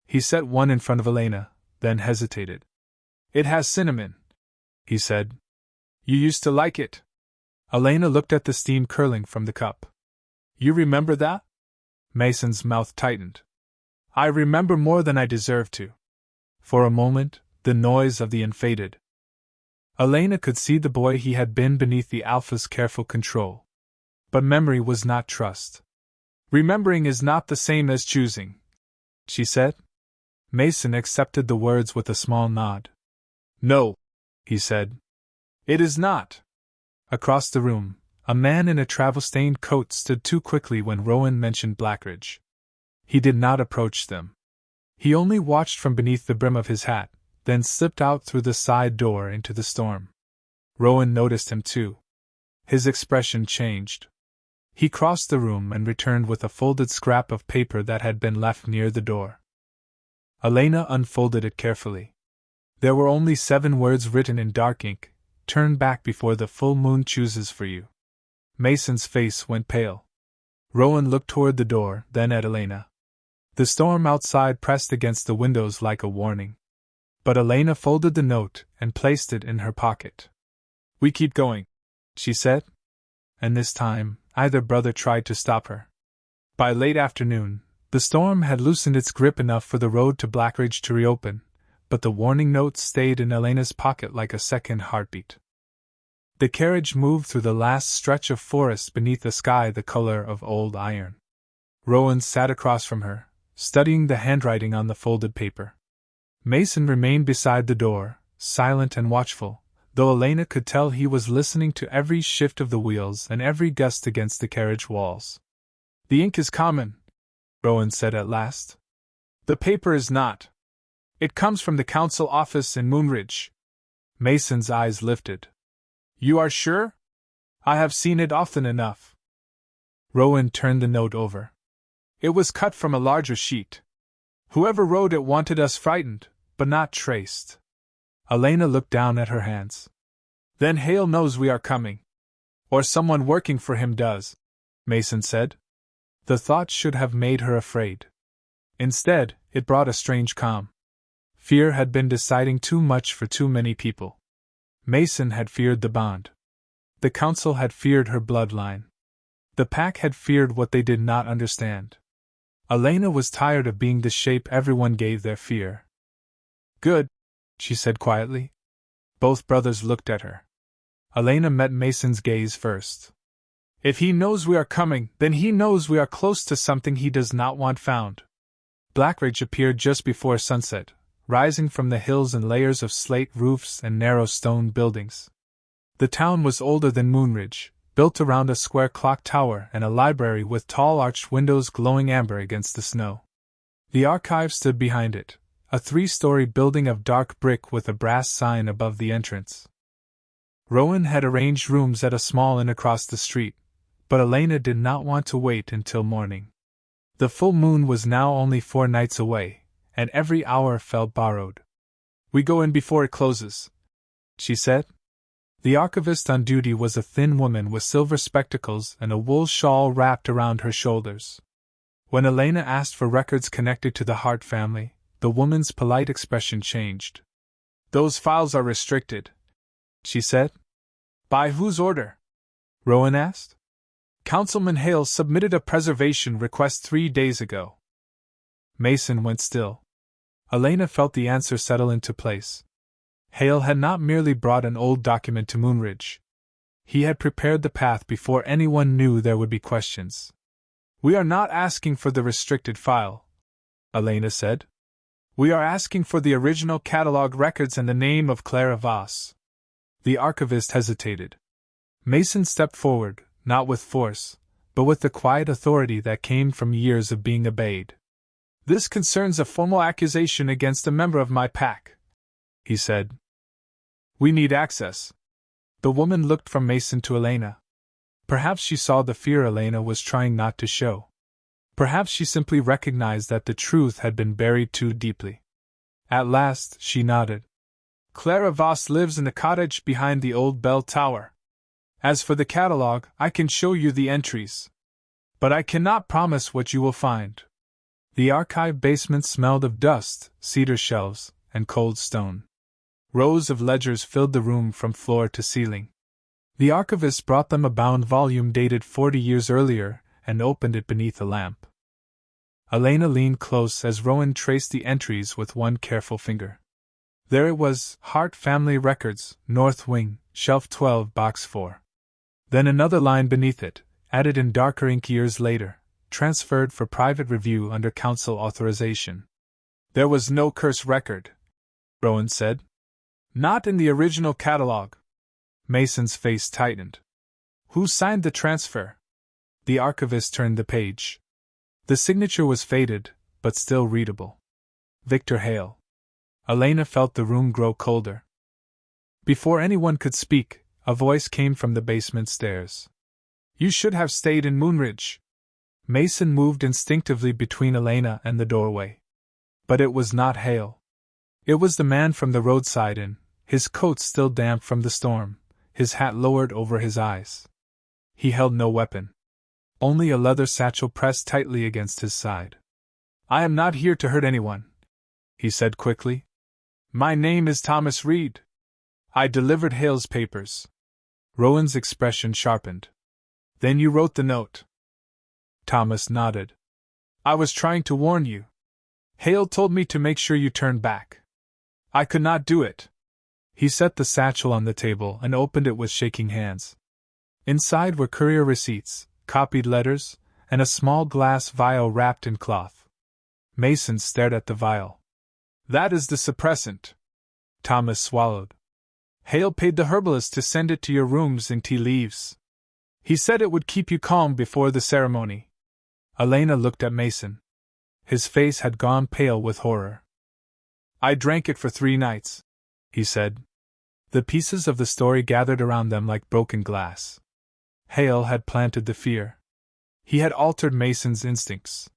He set one in front of Elena, then hesitated. It has cinnamon, he said. You used to like it. Elena looked at the steam curling from the cup. You remember that? Mason's mouth tightened. I remember more than I deserve to. For a moment, the noise of the inn faded. Elena could see the boy he had been beneath the Alpha's careful control. But memory was not trust. Remembering is not the same as choosing, she said. Mason accepted the words with a small nod. No, he said. It is not. Across the room, A man in a travel-stained coat stood too quickly when Rowan mentioned Blackridge. He did not approach them. He only watched from beneath the brim of his hat, then slipped out through the side door into the storm. Rowan noticed him too. His expression changed. He crossed the room and returned with a folded scrap of paper that had been left near the door. Elena unfolded it carefully. There were only 7 words written in dark ink: "Turn back before the full moon chooses for you." Mason's face went pale. Rowan looked toward the door, then at Elena. The storm outside pressed against the windows like a warning. But Elena folded the note and placed it in her pocket. "We keep going," she said. And this time, either brother tried to stop her. By late afternoon, the storm had loosened its grip enough for the road to Blackridge to reopen, but the warning note stayed in Elena's pocket like a second heartbeat. The carriage moved through the last stretch of forest beneath a sky the color of old iron. Rowan sat across from her, studying the handwriting on the folded paper. Mason remained beside the door, silent and watchful, though Elena could tell he was listening to every shift of the wheels and every gust against the carriage walls. "The ink is common," Rowan said at last. "The paper is not. It comes from the council office in Moonridge." Mason's eyes lifted. "You are sure? I have seen it often enough." Rowan turned the note over. "It was cut from a larger sheet. Whoever wrote it wanted us frightened, but not traced." Elena looked down at her hands. "Then Hale knows we are coming. Or someone working for him does," Mason said. The thought should have made her afraid. Instead, it brought a strange calm. Fear had been deciding too much for too many people. Mason had feared the bond. The council had feared her bloodline. The pack had feared what they did not understand. Elena was tired of being the shape everyone gave their fear. "Good," she said quietly. Both brothers looked at her. Elena met Mason's gaze first. "If he knows we are coming, then he knows we are close to something he does not want found." Blackridge appeared just before sunset, rising from the hills in layers of slate roofs and narrow stone buildings. The town was older than Moonridge, built around a square clock tower and a library with tall arched windows glowing amber against the snow. The archive stood behind it, a 3-story building of dark brick with a brass sign above the entrance. Rowan had arranged rooms at a small inn across the street, but Elena did not want to wait until morning. The full moon was now only 4 nights away, and every hour felt borrowed. "We go in before it closes," she said. The archivist on duty was a thin woman with silver spectacles and a wool shawl wrapped around her shoulders. When Elena asked for records connected to the Hart family, the woman's polite expression changed. "Those files are restricted," she said. "By whose order?" Rowan asked. "Councilman Hale submitted a preservation request 3 days ago." Mason went still. Elena felt the answer settle into place. Hale had not merely brought an old document to Moonridge. He had prepared the path before anyone knew there would be questions. "We are not asking for the restricted file," Elena said. "We are asking for the original catalog records and the name of Clara Voss." The archivist hesitated. Mason stepped forward, not with force, but with the quiet authority that came from years of being obeyed. "This concerns a formal accusation against a member of my pack," he said. "We need access." The woman looked from Mason to Elena. Perhaps she saw the fear Elena was trying not to show. Perhaps she simply recognized that the truth had been buried too deeply. At last, she nodded. "Clara Voss lives in the cottage behind the old bell tower. As for the catalog, I can show you the entries. But I cannot promise what you will find." The archive basement smelled of dust, cedar shelves, and cold stone. Rows of ledgers filled the room from floor to ceiling. The archivist brought them a bound volume dated 40 years earlier and opened it beneath a lamp. Elena leaned close as Rowan traced the entries with one careful finger. There it was: Hart Family Records, North Wing, Shelf 12, Box 4. Then another line beneath it, added in darker ink years later: transferred for private review under council authorization. "There was no curse record," Rowan said. "Not in the original catalog." Mason's face tightened. Who signed the transfer? The archivist turned the page. The signature was faded, but still readable. Victor Hale. Elena felt the room grow colder. Before anyone could speak, a voice came from the basement stairs. You should have stayed in Moonridge. Mason moved instinctively between Elena and the doorway. But it was not Hale. It was the man from the roadside inn, his coat still damp from the storm, his hat lowered over his eyes. He held no weapon. Only a leather satchel pressed tightly against his side. I am not here to hurt anyone, he said quickly. My name is Thomas Reed. I delivered Hale's papers. Rowan's expression sharpened. Then you wrote the note. Thomas nodded. I was trying to warn you. Hale told me to make sure you turned back. I could not do it. He set the satchel on the table and opened it with shaking hands. Inside were courier receipts, copied letters, and a small glass vial wrapped in cloth. Mason stared at the vial. That is the suppressant. Thomas swallowed. Hale paid the herbalist to send it to your rooms in tea leaves. He said it would keep you calm before the ceremony. Elena looked at Mason. His face had gone pale with horror. I drank it for 3 nights, he said. The pieces of the story gathered around them like broken glass. Hale had planted the fear. He had altered Mason's instincts.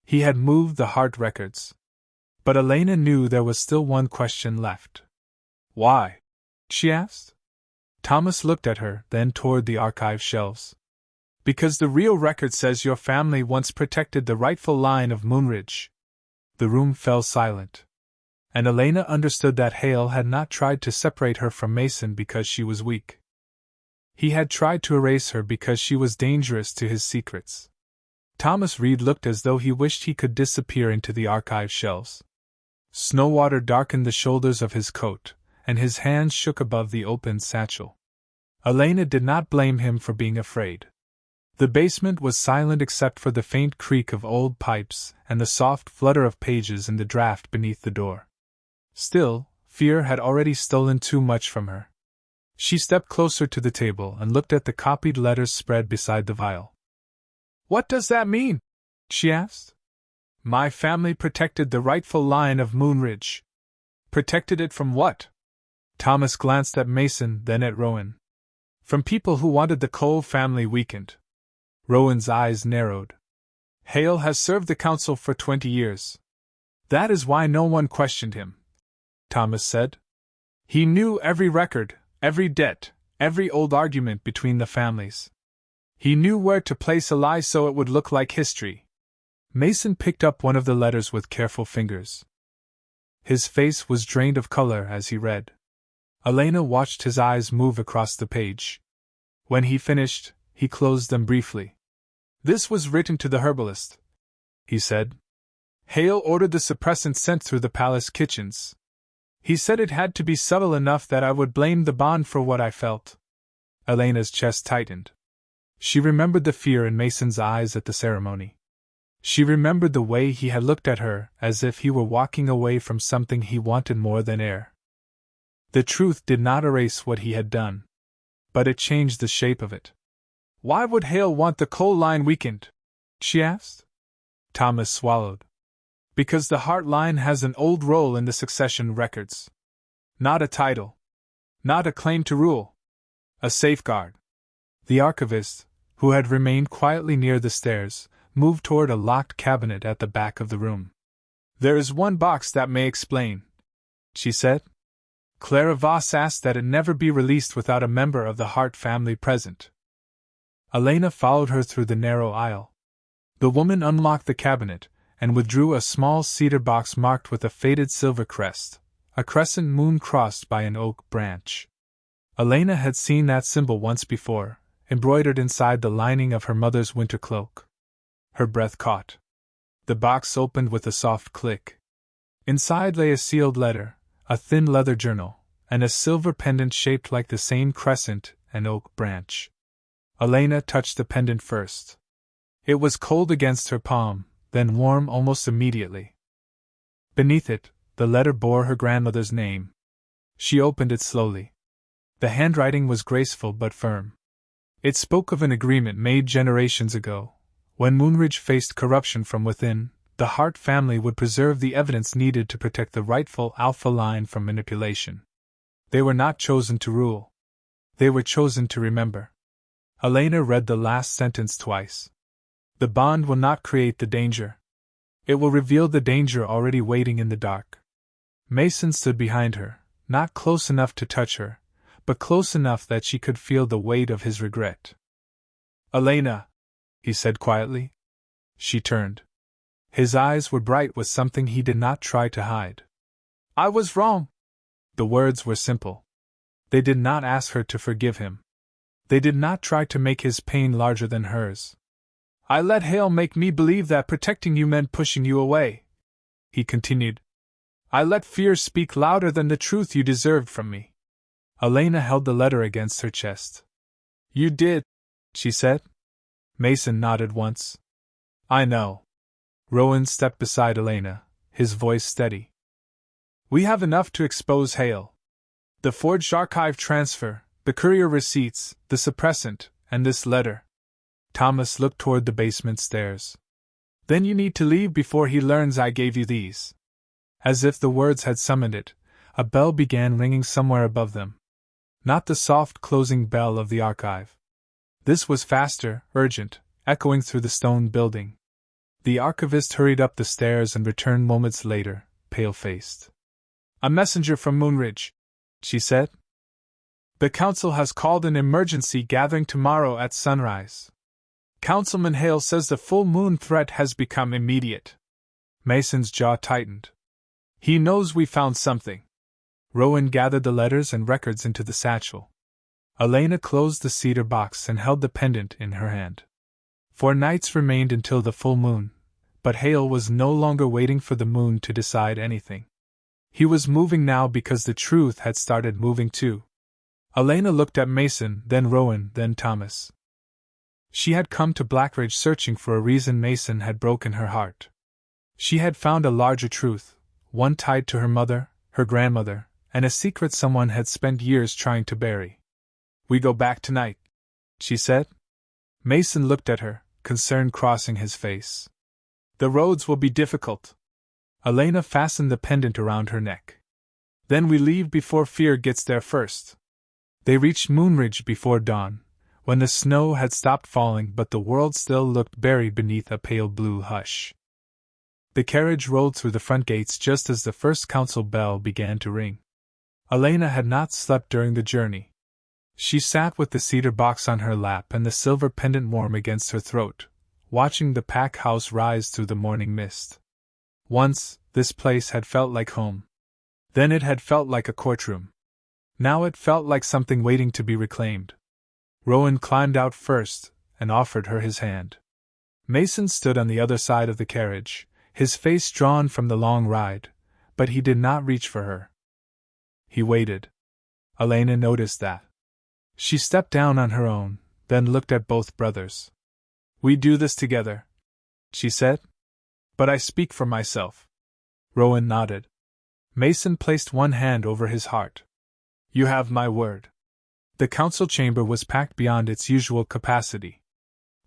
He had moved the heart records. But Elena knew there was still one question left. Why? She asked. Thomas looked at her, then toward the archive shelves. Because the real record says your family once protected the rightful line of Moonridge. The room fell silent. And Elena understood that Hale had not tried to separate her from Mason because she was weak. He had tried to erase her because she was dangerous to his secrets. Thomas Reed looked as though he wished he could disappear into the archive shelves. Snowwater darkened the shoulders of his coat, and his hands shook above the open satchel. Elena did not blame him for being afraid. The basement was silent except for the faint creak of old pipes and the soft flutter of pages in the draft beneath the door. Still, fear had already stolen too much from her. She stepped closer to the table and looked at the copied letters spread beside the vial. What does that mean? She asked. My family protected the rightful line of Moonridge. Protected it from what? Thomas glanced at Mason, then at Rowan. From people who wanted the Cole family weakened. Rowan's eyes narrowed. Hale has served the council for 20 years. That is why no one questioned him, Thomas said. He knew every record, every debt, every old argument between the families. He knew where to place a lie so it would look like history. Mason picked up one of the letters with careful fingers. His face was drained of color as he read. Elena watched his eyes move across the page. When he finished, he closed them briefly. This was written to the herbalist, he said. Hale ordered the suppressant sent through the palace kitchens. He said it had to be subtle enough that I would blame the bond for what I felt. Elena's chest tightened. She remembered the fear in Mason's eyes at the ceremony. She remembered the way he had looked at her, as if he were walking away from something he wanted more than air. The truth did not erase what he had done, but it changed the shape of it. Why would Hale want the coal line weakened? She asked. Thomas swallowed. Because the Hart line has an old role in the succession records. Not a title. Not a claim to rule. A safeguard. The archivist, who had remained quietly near the stairs, moved toward a locked cabinet at the back of the room. There is one box that may explain, she said. Clara Voss asked that it never be released without a member of the Hart family present. Elena followed her through the narrow aisle. The woman unlocked the cabinet and withdrew a small cedar box marked with a faded silver crest, a crescent moon crossed by an oak branch. Elena had seen that symbol once before, embroidered inside the lining of her mother's winter cloak. Her breath caught. The box opened with a soft click. Inside lay a sealed letter, a thin leather journal, and a silver pendant shaped like the same crescent and oak branch. Elena touched the pendant first. It was cold against her palm, then warm almost immediately. Beneath it, the letter bore her grandmother's name. She opened it slowly. The handwriting was graceful but firm. It spoke of an agreement made generations ago. When Moonridge faced corruption from within, the Hart family would preserve the evidence needed to protect the rightful Alpha line from manipulation. They were not chosen to rule. They were chosen to remember. Elena read the last sentence twice. The bond will not create the danger. It will reveal the danger already waiting in the dark. Mason stood behind her, not close enough to touch her, but close enough that she could feel the weight of his regret. "Elena," he said quietly. She turned. His eyes were bright with something he did not try to hide. "I was wrong." The words were simple. They did not ask her to forgive him. They did not try to make his pain larger than hers. "I let Hale make me believe that protecting you meant pushing you away," he continued. "I let fear speak louder than the truth you deserved from me." Elena held the letter against her chest. "You did," she said. Mason nodded once. "I know." Rowan stepped beside Elena, his voice steady. "We have enough to expose Hale. The forged archive transfer, the courier receipts, the suppressant, and this letter." Thomas looked toward the basement stairs. "Then you need to leave before he learns I gave you these." As if the words had summoned it, a bell began ringing somewhere above them. Not the soft closing bell of the archive. This was faster, urgent, echoing through the stone building. The archivist hurried up the stairs and returned moments later, pale-faced. "A messenger from Moonridge," she said. "The council has called an emergency gathering tomorrow at sunrise. Councilman Hale says the full moon threat has become immediate." Mason's jaw tightened. "He knows we found something." Rowan gathered the letters and records into the satchel. Elena closed the cedar box and held the pendant in her hand. 4 nights remained until the full moon, but Hale was no longer waiting for the moon to decide anything. He was moving now because the truth had started moving too. Elena looked at Mason, then Rowan, then Thomas. She had come to Blackridge searching for a reason Mason had broken her heart. She had found a larger truth, one tied to her mother, her grandmother, and a secret someone had spent years trying to bury. "We go back tonight," she said. Mason looked at her, concern crossing his face. "The roads will be difficult." Elena fastened the pendant around her neck. "Then we leave before fear gets there first." They reached Moonridge before dawn, when the snow had stopped falling but the world still looked buried beneath a pale blue hush. The carriage rolled through the front gates just as the first council bell began to ring. Elena had not slept during the journey. She sat with the cedar box on her lap and the silver pendant warm against her throat, watching the pack house rise through the morning mist. Once, this place had felt like home. Then it had felt like a courtroom. Now it felt like something waiting to be reclaimed. Rowan climbed out first, and offered her his hand. Mason stood on the other side of the carriage, his face drawn from the long ride, but he did not reach for her. He waited. Elena noticed that. She stepped down on her own, then looked at both brothers. "We do this together," she said. "But I speak for myself." Rowan nodded. Mason placed one hand over his heart. "You have my word." The council chamber was packed beyond its usual capacity.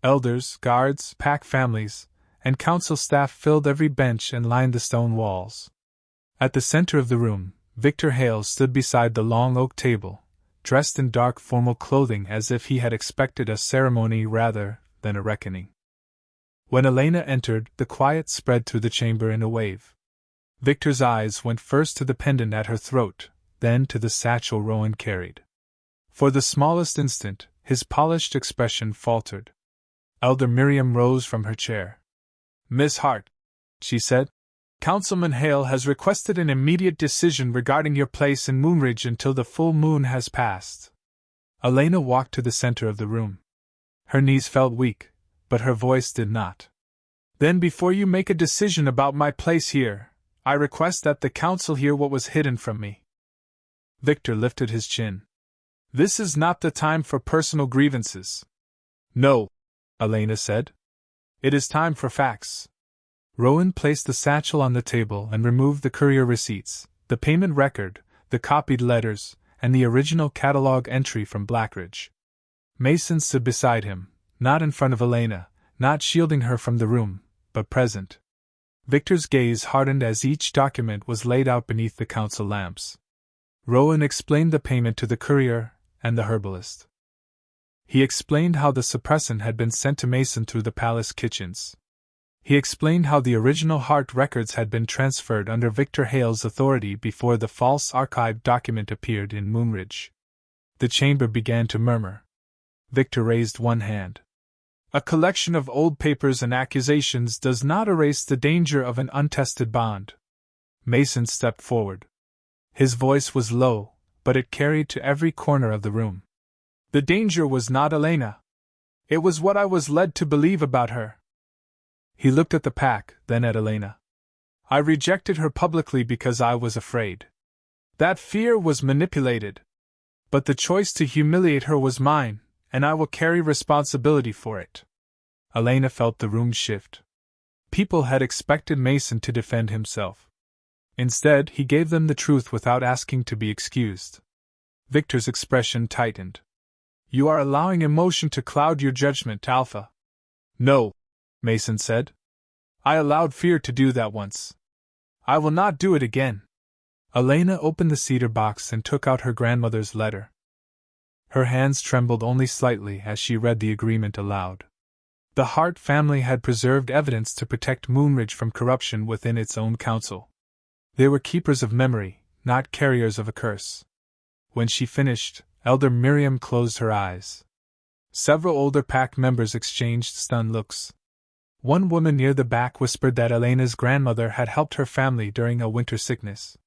Elders, guards, pack families, and council staff filled every bench and lined the stone walls. At the center of the room, Victor Hale stood beside the long oak table, dressed in dark formal clothing as if he had expected a ceremony rather than a reckoning. When Elena entered, the quiet spread through the chamber in a wave. Victor's eyes went first to the pendant at her throat, then to the satchel Rowan carried. For the smallest instant, his polished expression faltered. Elder Miriam rose from her chair. "Miss Hart," she said, "Councilman Hale has requested an immediate decision regarding your place in Moonridge until the full moon has passed." Elena walked to the center of the room. Her knees felt weak, but her voice did not. "Then before you make a decision about my place here, I request that the council hear what was hidden from me." Victor lifted his chin. "This is not the time for personal grievances." "No," Elena said. "It is time for facts." Rowan placed the satchel on the table and removed the courier receipts, the payment record, the copied letters, and the original catalog entry from Blackridge. Mason stood beside him, not in front of Elena, not shielding her from the room, but present. Victor's gaze hardened as each document was laid out beneath the council lamps. Rowan explained the payment to the courier and the herbalist. He explained how the suppressant had been sent to Mason through the palace kitchens. He explained how the original Hart records had been transferred under Victor Hale's authority before the false archived document appeared in Moonridge. The chamber began to murmur. Victor raised one hand. A collection of old papers and accusations does not erase the danger of an untested bond. Mason stepped forward. His voice was low, but it carried to every corner of the room. The danger was not Elena. It was what I was led to believe about her. He looked at the pack, then at Elena. I rejected her publicly because I was afraid. That fear was manipulated. But the choice to humiliate her was mine, and I will carry responsibility for it. Elena felt the room shift. People had expected Mason to defend himself. Instead, he gave them the truth without asking to be excused. Victor's expression tightened. You are allowing emotion to cloud your judgment, Alpha. No, Mason said. I allowed fear to do that once. I will not do it again. Elena opened the cedar box and took out her grandmother's letter. Her hands trembled only slightly as she read the agreement aloud. The Hart family had preserved evidence to protect Moonridge from corruption within its own council. They were keepers of memory, not carriers of a curse. When she finished, Elder Miriam closed her eyes. Several older pack members exchanged stunned looks. One woman near the back whispered that Elena's grandmother had helped her family during a winter sickness.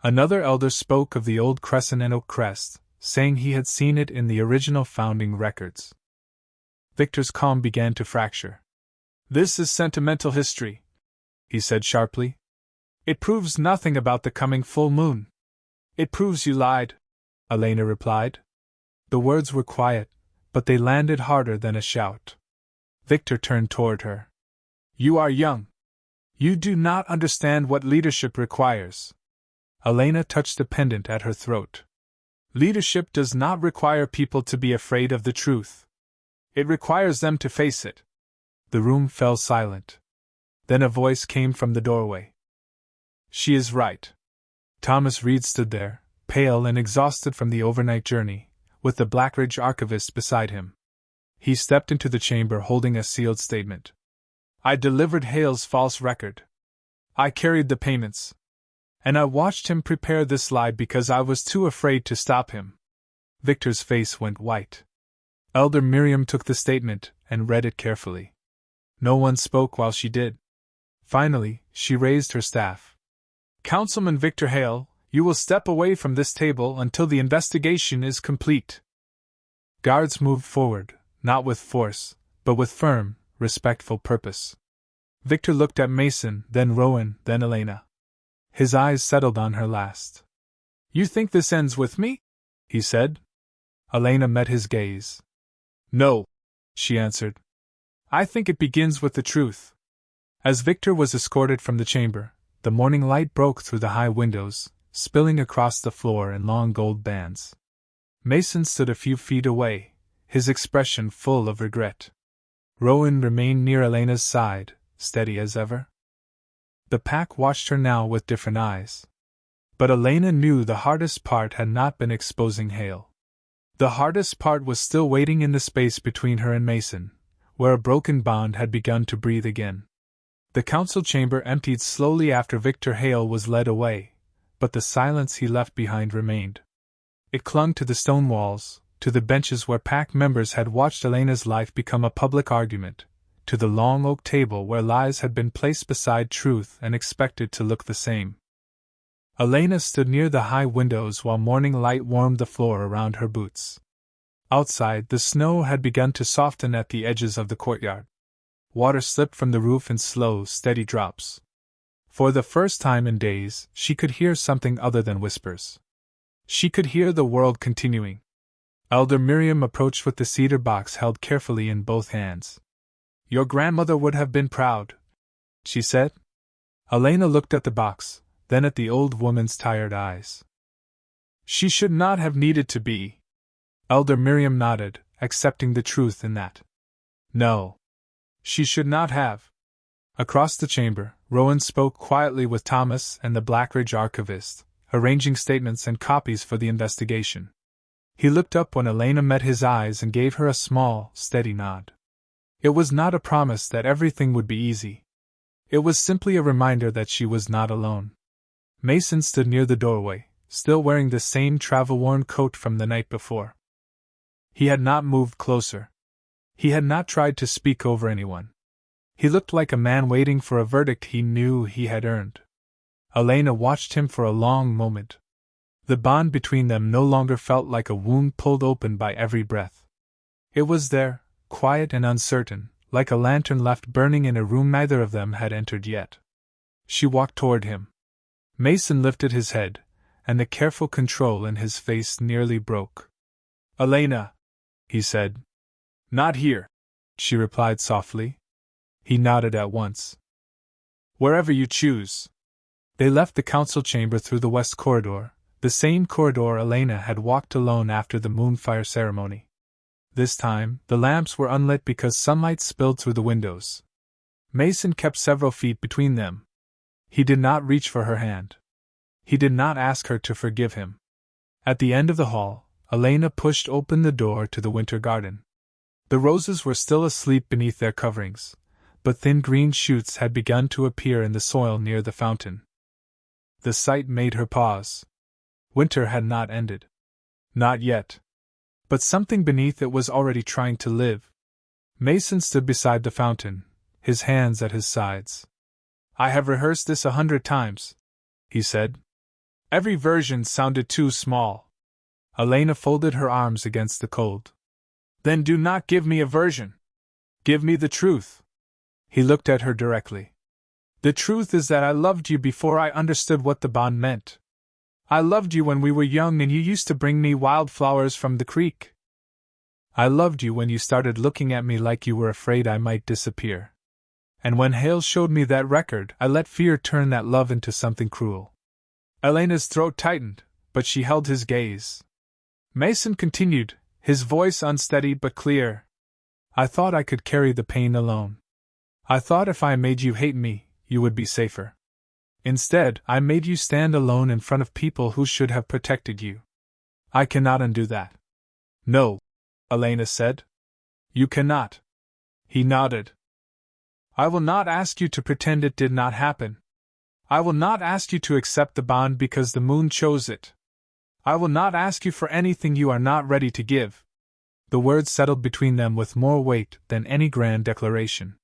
Another elder spoke of the old crescent and oak crest, saying he had seen it in the original founding records. Victor's calm began to fracture. This is sentimental history, he said sharply. It proves nothing about the coming full moon. It proves you lied, Elena replied. The words were quiet, but they landed harder than a shout. Victor turned toward her. You are young. You do not understand what leadership requires. Elena touched the pendant at her throat. Leadership does not require people to be afraid of the truth. It requires them to face it. The room fell silent. Then a voice came from the doorway. She is right. Thomas Reed stood there, pale and exhausted from the overnight journey, with the Blackridge archivist beside him. He stepped into the chamber holding a sealed statement. I delivered Hale's false record. I carried the payments. And I watched him prepare this lie because I was too afraid to stop him. Victor's face went white. Elder Miriam took the statement and read it carefully. No one spoke while she did. Finally, she raised her staff. Councilman Victor Hale, you will step away from this table until the investigation is complete. Guards moved forward, not with force, but with firm, respectful purpose. Victor looked at Mason, then Rowan, then Elena. His eyes settled on her last. You think this ends with me? He said. Elena met his gaze. No, she answered. I think it begins with the truth. As Victor was escorted from the chamber, the morning light broke through the high windows, spilling across the floor in long gold bands. Mason stood a few feet away, his expression full of regret. Rowan remained near Elena's side, steady as ever. The pack watched her now with different eyes. But Elena knew the hardest part had not been exposing Hale. The hardest part was still waiting in the space between her and Mason, where a broken bond had begun to breathe again. The council chamber emptied slowly after Victor Hale was led away, but the silence he left behind remained. It clung to the stone walls, to the benches where pack members had watched Elena's life become a public argument, to the long oak table where lies had been placed beside truth and expected to look the same. Elena stood near the high windows while morning light warmed the floor around her boots. Outside, the snow had begun to soften at the edges of the courtyard. Water slipped from the roof in slow, steady drops. For the first time in days, she could hear something other than whispers. She could hear the world continuing. Elder Miriam approached with the cedar box held carefully in both hands. Your grandmother would have been proud, she said. Elena looked at the box, then at the old woman's tired eyes. She should not have needed to be. Elder Miriam nodded, accepting the truth in that. No. She should not have. Across the chamber, Rowan spoke quietly with Thomas and the Blackridge archivist, arranging statements and copies for the investigation. He looked up when Elena met his eyes and gave her a small, steady nod. It was not a promise that everything would be easy. It was simply a reminder that she was not alone. Mason stood near the doorway, still wearing the same travel-worn coat from the night before. He had not moved closer. He had not tried to speak over anyone. He looked like a man waiting for a verdict he knew he had earned. Elena watched him for a long moment. The bond between them no longer felt like a wound pulled open by every breath. It was there, quiet and uncertain, like a lantern left burning in a room neither of them had entered yet. She walked toward him. Mason lifted his head, and the careful control in his face nearly broke. "Elena," he said. "Not here," she replied softly. He nodded at once. "Wherever you choose." They left the council chamber through the west corridor, the same corridor Elena had walked alone after the moonfire ceremony. This time, the lamps were unlit because sunlight spilled through the windows. Mason kept several feet between them. He did not reach for her hand. He did not ask her to forgive him. At the end of the hall, Elena pushed open the door to the winter garden. The roses were still asleep beneath their coverings, but thin green shoots had begun to appear in the soil near the fountain. The sight made her pause. Winter had not ended. Not yet. But something beneath it was already trying to live. Mason stood beside the fountain, his hands at his sides. "I have rehearsed this 100 times," he said. "Every version sounded too small." Elena folded her arms against the cold. "Then do not give me a version. Give me the truth." He looked at her directly. "The truth is that I loved you before I understood what the bond meant. I loved you when we were young and you used to bring me wildflowers from the creek. I loved you when you started looking at me like you were afraid I might disappear. And when Hale showed me that record, I let fear turn that love into something cruel." Elena's throat tightened, but she held his gaze. Mason continued, his voice unsteady but clear. "I thought I could carry the pain alone. I thought if I made you hate me, you would be safer. Instead, I made you stand alone in front of people who should have protected you. I cannot undo that." "No," Elena said. "You cannot." He nodded. "I will not ask you to pretend it did not happen. I will not ask you to accept the bond because the moon chose it. I will not ask you for anything you are not ready to give." The words settled between them with more weight than any grand declaration.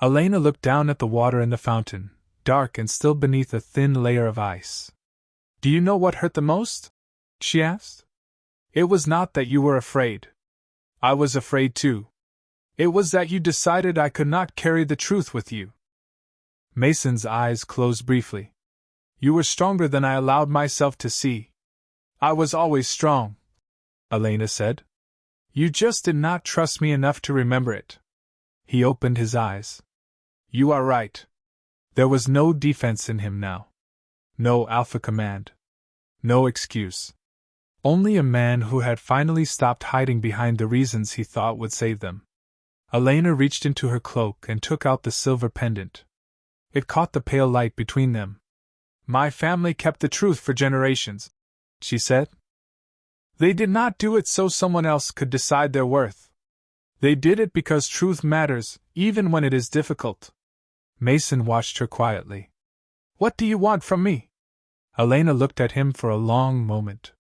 Elena looked down at the water in the fountain, dark and still beneath a thin layer of ice. "Do you know what hurt the most?" she asked. "It was not that you were afraid. I was afraid too. It was that you decided I could not carry the truth with you." Mason's eyes closed briefly. "You were stronger than I allowed myself to see." "I was always strong," Elena said. "You just did not trust me enough to remember it." He opened his eyes. "You are right." There was no defense in him now. No alpha command. No excuse. Only a man who had finally stopped hiding behind the reasons he thought would save them. Elena reached into her cloak and took out the silver pendant. It caught the pale light between them. "My family kept the truth for generations," she said. "They did not do it so someone else could decide their worth. They did it because truth matters, even when it is difficult." Mason watched her quietly. "What do you want from me?" Elena looked at him for a long moment.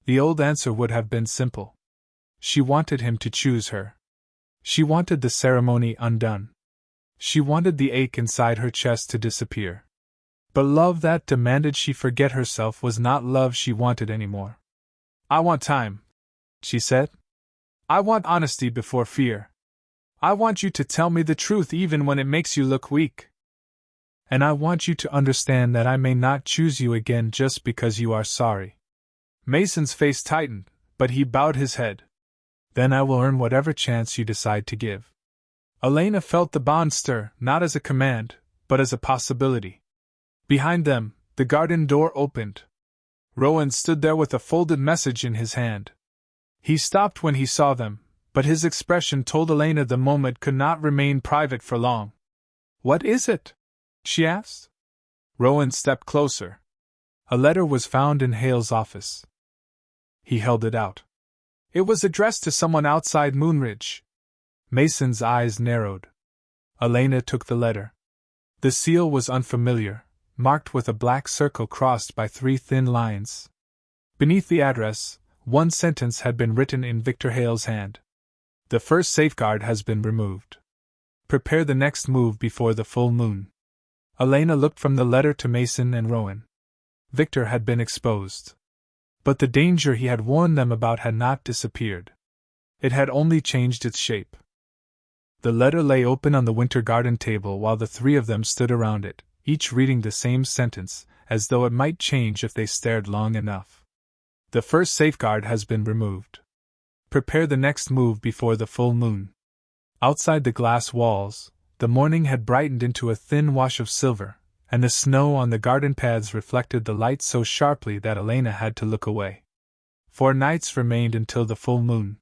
The old answer would have been simple. She wanted him to choose her. She wanted the ceremony undone. She wanted the ache inside her chest to disappear. But love that demanded she forget herself was not love she wanted anymore. "I want time," she said. "I want honesty before fear. I want you to tell me the truth even when it makes you look weak. And I want you to understand that I may not choose you again just because you are sorry." Mason's face tightened, but he bowed his head. "Then I will earn whatever chance you decide to give." Elena felt the bond stir, not as a command, but as a possibility. Behind them, the garden door opened. Rowan stood there with a folded message in his hand. He stopped when he saw them, but his expression told Elena the moment could not remain private for long. "What is it?" she asked. Rowan stepped closer. A letter was found in Hale's office. He held it out. It was addressed to someone outside Moonridge. Mason's eyes narrowed. Elena took the letter. The seal was unfamiliar, marked with a black circle crossed by 3 thin lines. Beneath the address, one sentence had been written in Victor Hale's hand. "The first safeguard has been removed. Prepare the next move before the full moon." Elena looked from the letter to Mason and Rowan. Victor had been exposed. But the danger he had warned them about had not disappeared. It had only changed its shape. The letter lay open on the winter garden table while the 3 of them stood around it, each reading the same sentence, as though it might change if they stared long enough. "The first safeguard has been removed. Prepare the next move before the full moon." Outside the glass walls, the morning had brightened into a thin wash of silver, and the snow on the garden paths reflected the light so sharply that Elena had to look away. 4 nights remained until the full moon.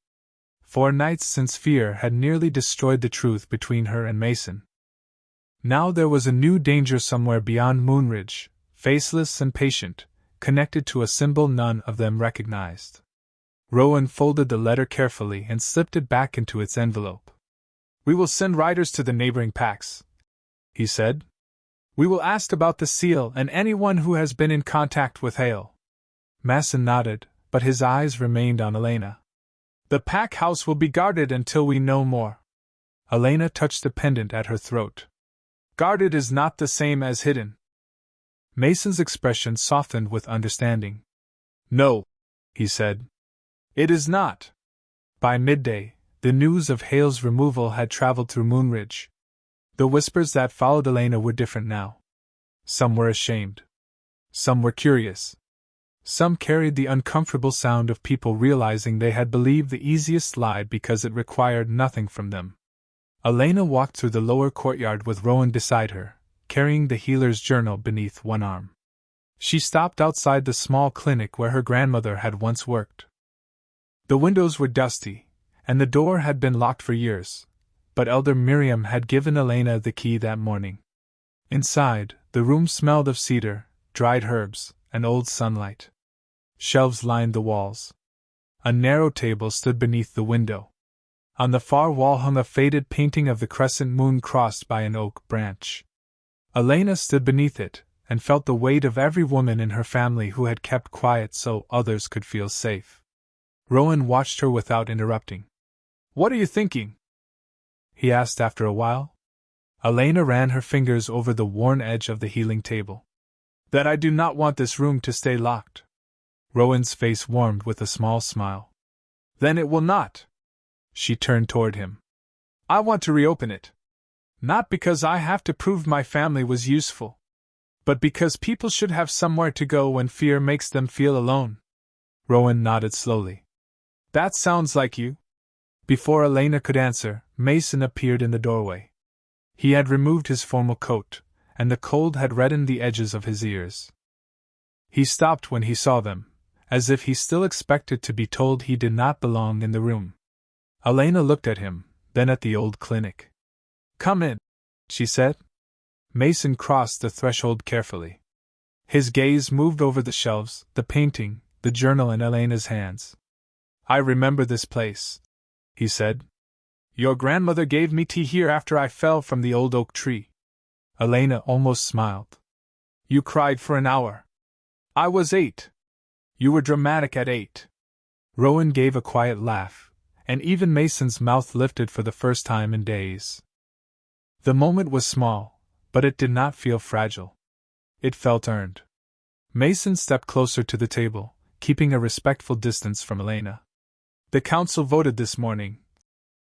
4 nights since fear had nearly destroyed the truth between her and Mason. Now there was a new danger somewhere beyond Moonridge, faceless and patient, connected to a symbol none of them recognized. Rowan folded the letter carefully and slipped it back into its envelope. "We will send riders to the neighboring packs," he said. "We will ask about the seal and anyone who has been in contact with Hale." Mason nodded, but his eyes remained on Elena. "The pack house will be guarded until we know more." Elena touched the pendant at her throat. "Guarded is not the same as hidden." Mason's expression softened with understanding. "No," he said. "It is not." By midday, the news of Hale's removal had traveled through Moonridge. The whispers that followed Elena were different now. Some were ashamed. Some were curious. Some carried the uncomfortable sound of people realizing they had believed the easiest lie because it required nothing from them. Elena walked through the lower courtyard with Rowan beside her, carrying the healer's journal beneath one arm. She stopped outside the small clinic where her grandmother had once worked. The windows were dusty, and the door had been locked for years, but Elder Miriam had given Elena the key that morning. Inside, the room smelled of cedar, dried herbs, and old sunlight. Shelves lined the walls. A narrow table stood beneath the window. On the far wall hung a faded painting of the crescent moon crossed by an oak branch. Elena stood beneath it, and felt the weight of every woman in her family who had kept quiet so others could feel safe. Rowan watched her without interrupting. "What are you thinking?" he asked after a while. Elena ran her fingers over the worn edge of the healing table. "That I do not want this room to stay locked." Rowan's face warmed with a small smile. "Then it will not." She turned toward him. "I want to reopen it. Not because I have to prove my family was useful, but because people should have somewhere to go when fear makes them feel alone." Rowan nodded slowly. "That sounds like you." Before Elena could answer, Mason appeared in the doorway. He had removed his formal coat, and the cold had reddened the edges of his ears. He stopped when he saw them, as if he still expected to be told he did not belong in the room. Elena looked at him, then at the old clinic. "Come in," she said. Mason crossed the threshold carefully. His gaze moved over the shelves, the painting, the journal in Elena's hands. "I remember this place," he said. "Your grandmother gave me tea here after I fell from the old oak tree." Elena almost smiled. "You cried for an hour. I was 8. You were dramatic at 8. Rowan gave a quiet laugh, and even Mason's mouth lifted for the first time in days. The moment was small, but it did not feel fragile. It felt earned. Mason stepped closer to the table, keeping a respectful distance from Elena. "The council voted this morning,"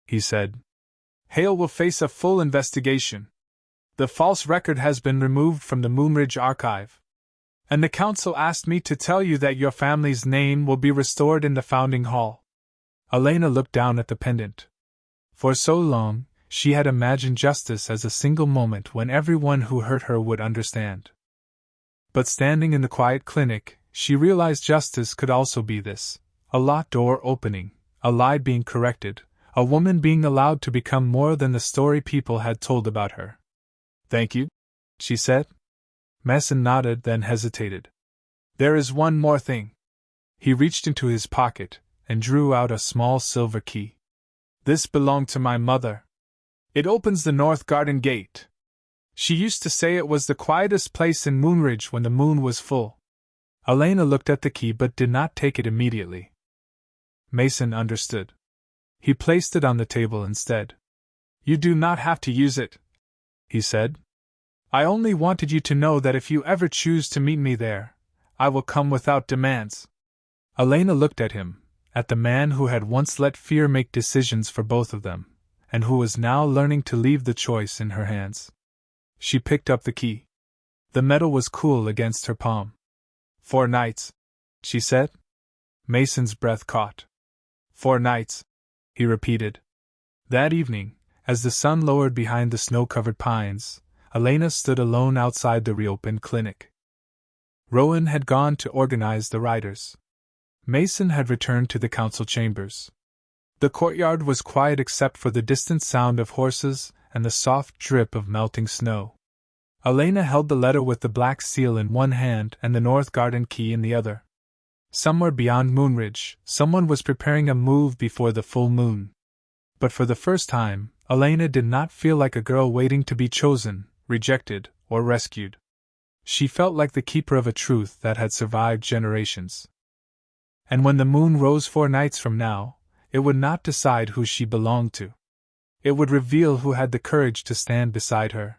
he said. "Hale will face a full investigation. The false record has been removed from the Moonridge archive. And the council asked me to tell you that your family's name will be restored in the founding hall." Elena looked down at the pendant. For so long, she had imagined justice as a single moment when everyone who hurt her would understand. But standing in the quiet clinic, she realized justice could also be this: a locked door opening, a lie being corrected, A woman being allowed to become more than the story people had told about her. "Thank you," she said. Mason nodded, then hesitated. "There is one more thing." He reached into his pocket and drew out a small silver key. "This belonged to my mother. It opens the north garden gate. She used to say it was the quietest place in Moonridge when the moon was full." Elena looked at the key but did not take it immediately. Mason understood. He placed it on the table instead. "You do not have to use it," he said. "I only wanted you to know that if you ever choose to meet me there, I will come without demands." Elena looked at him, at the man who had once let fear make decisions for both of them, and who was now learning to leave the choice in her hands. She picked up the key. The metal was cool against her palm. 4 nights, she said. Mason's breath caught. 4 nights, he repeated. That evening, as the sun lowered behind the snow-covered pines, Elena stood alone outside the reopened clinic. Rowan had gone to organize the riders. Mason had returned to the council chambers. The courtyard was quiet except for the distant sound of horses and the soft drip of melting snow. Elena held the letter with the black seal in one hand and the north garden key in the other. Somewhere beyond Moonridge, someone was preparing a move before the full moon. But for the first time, Elena did not feel like a girl waiting to be chosen, rejected, or rescued. She felt like the keeper of a truth that had survived generations. And when the moon rose 4 nights from now, it would not decide who she belonged to. It would reveal who had the courage to stand beside her,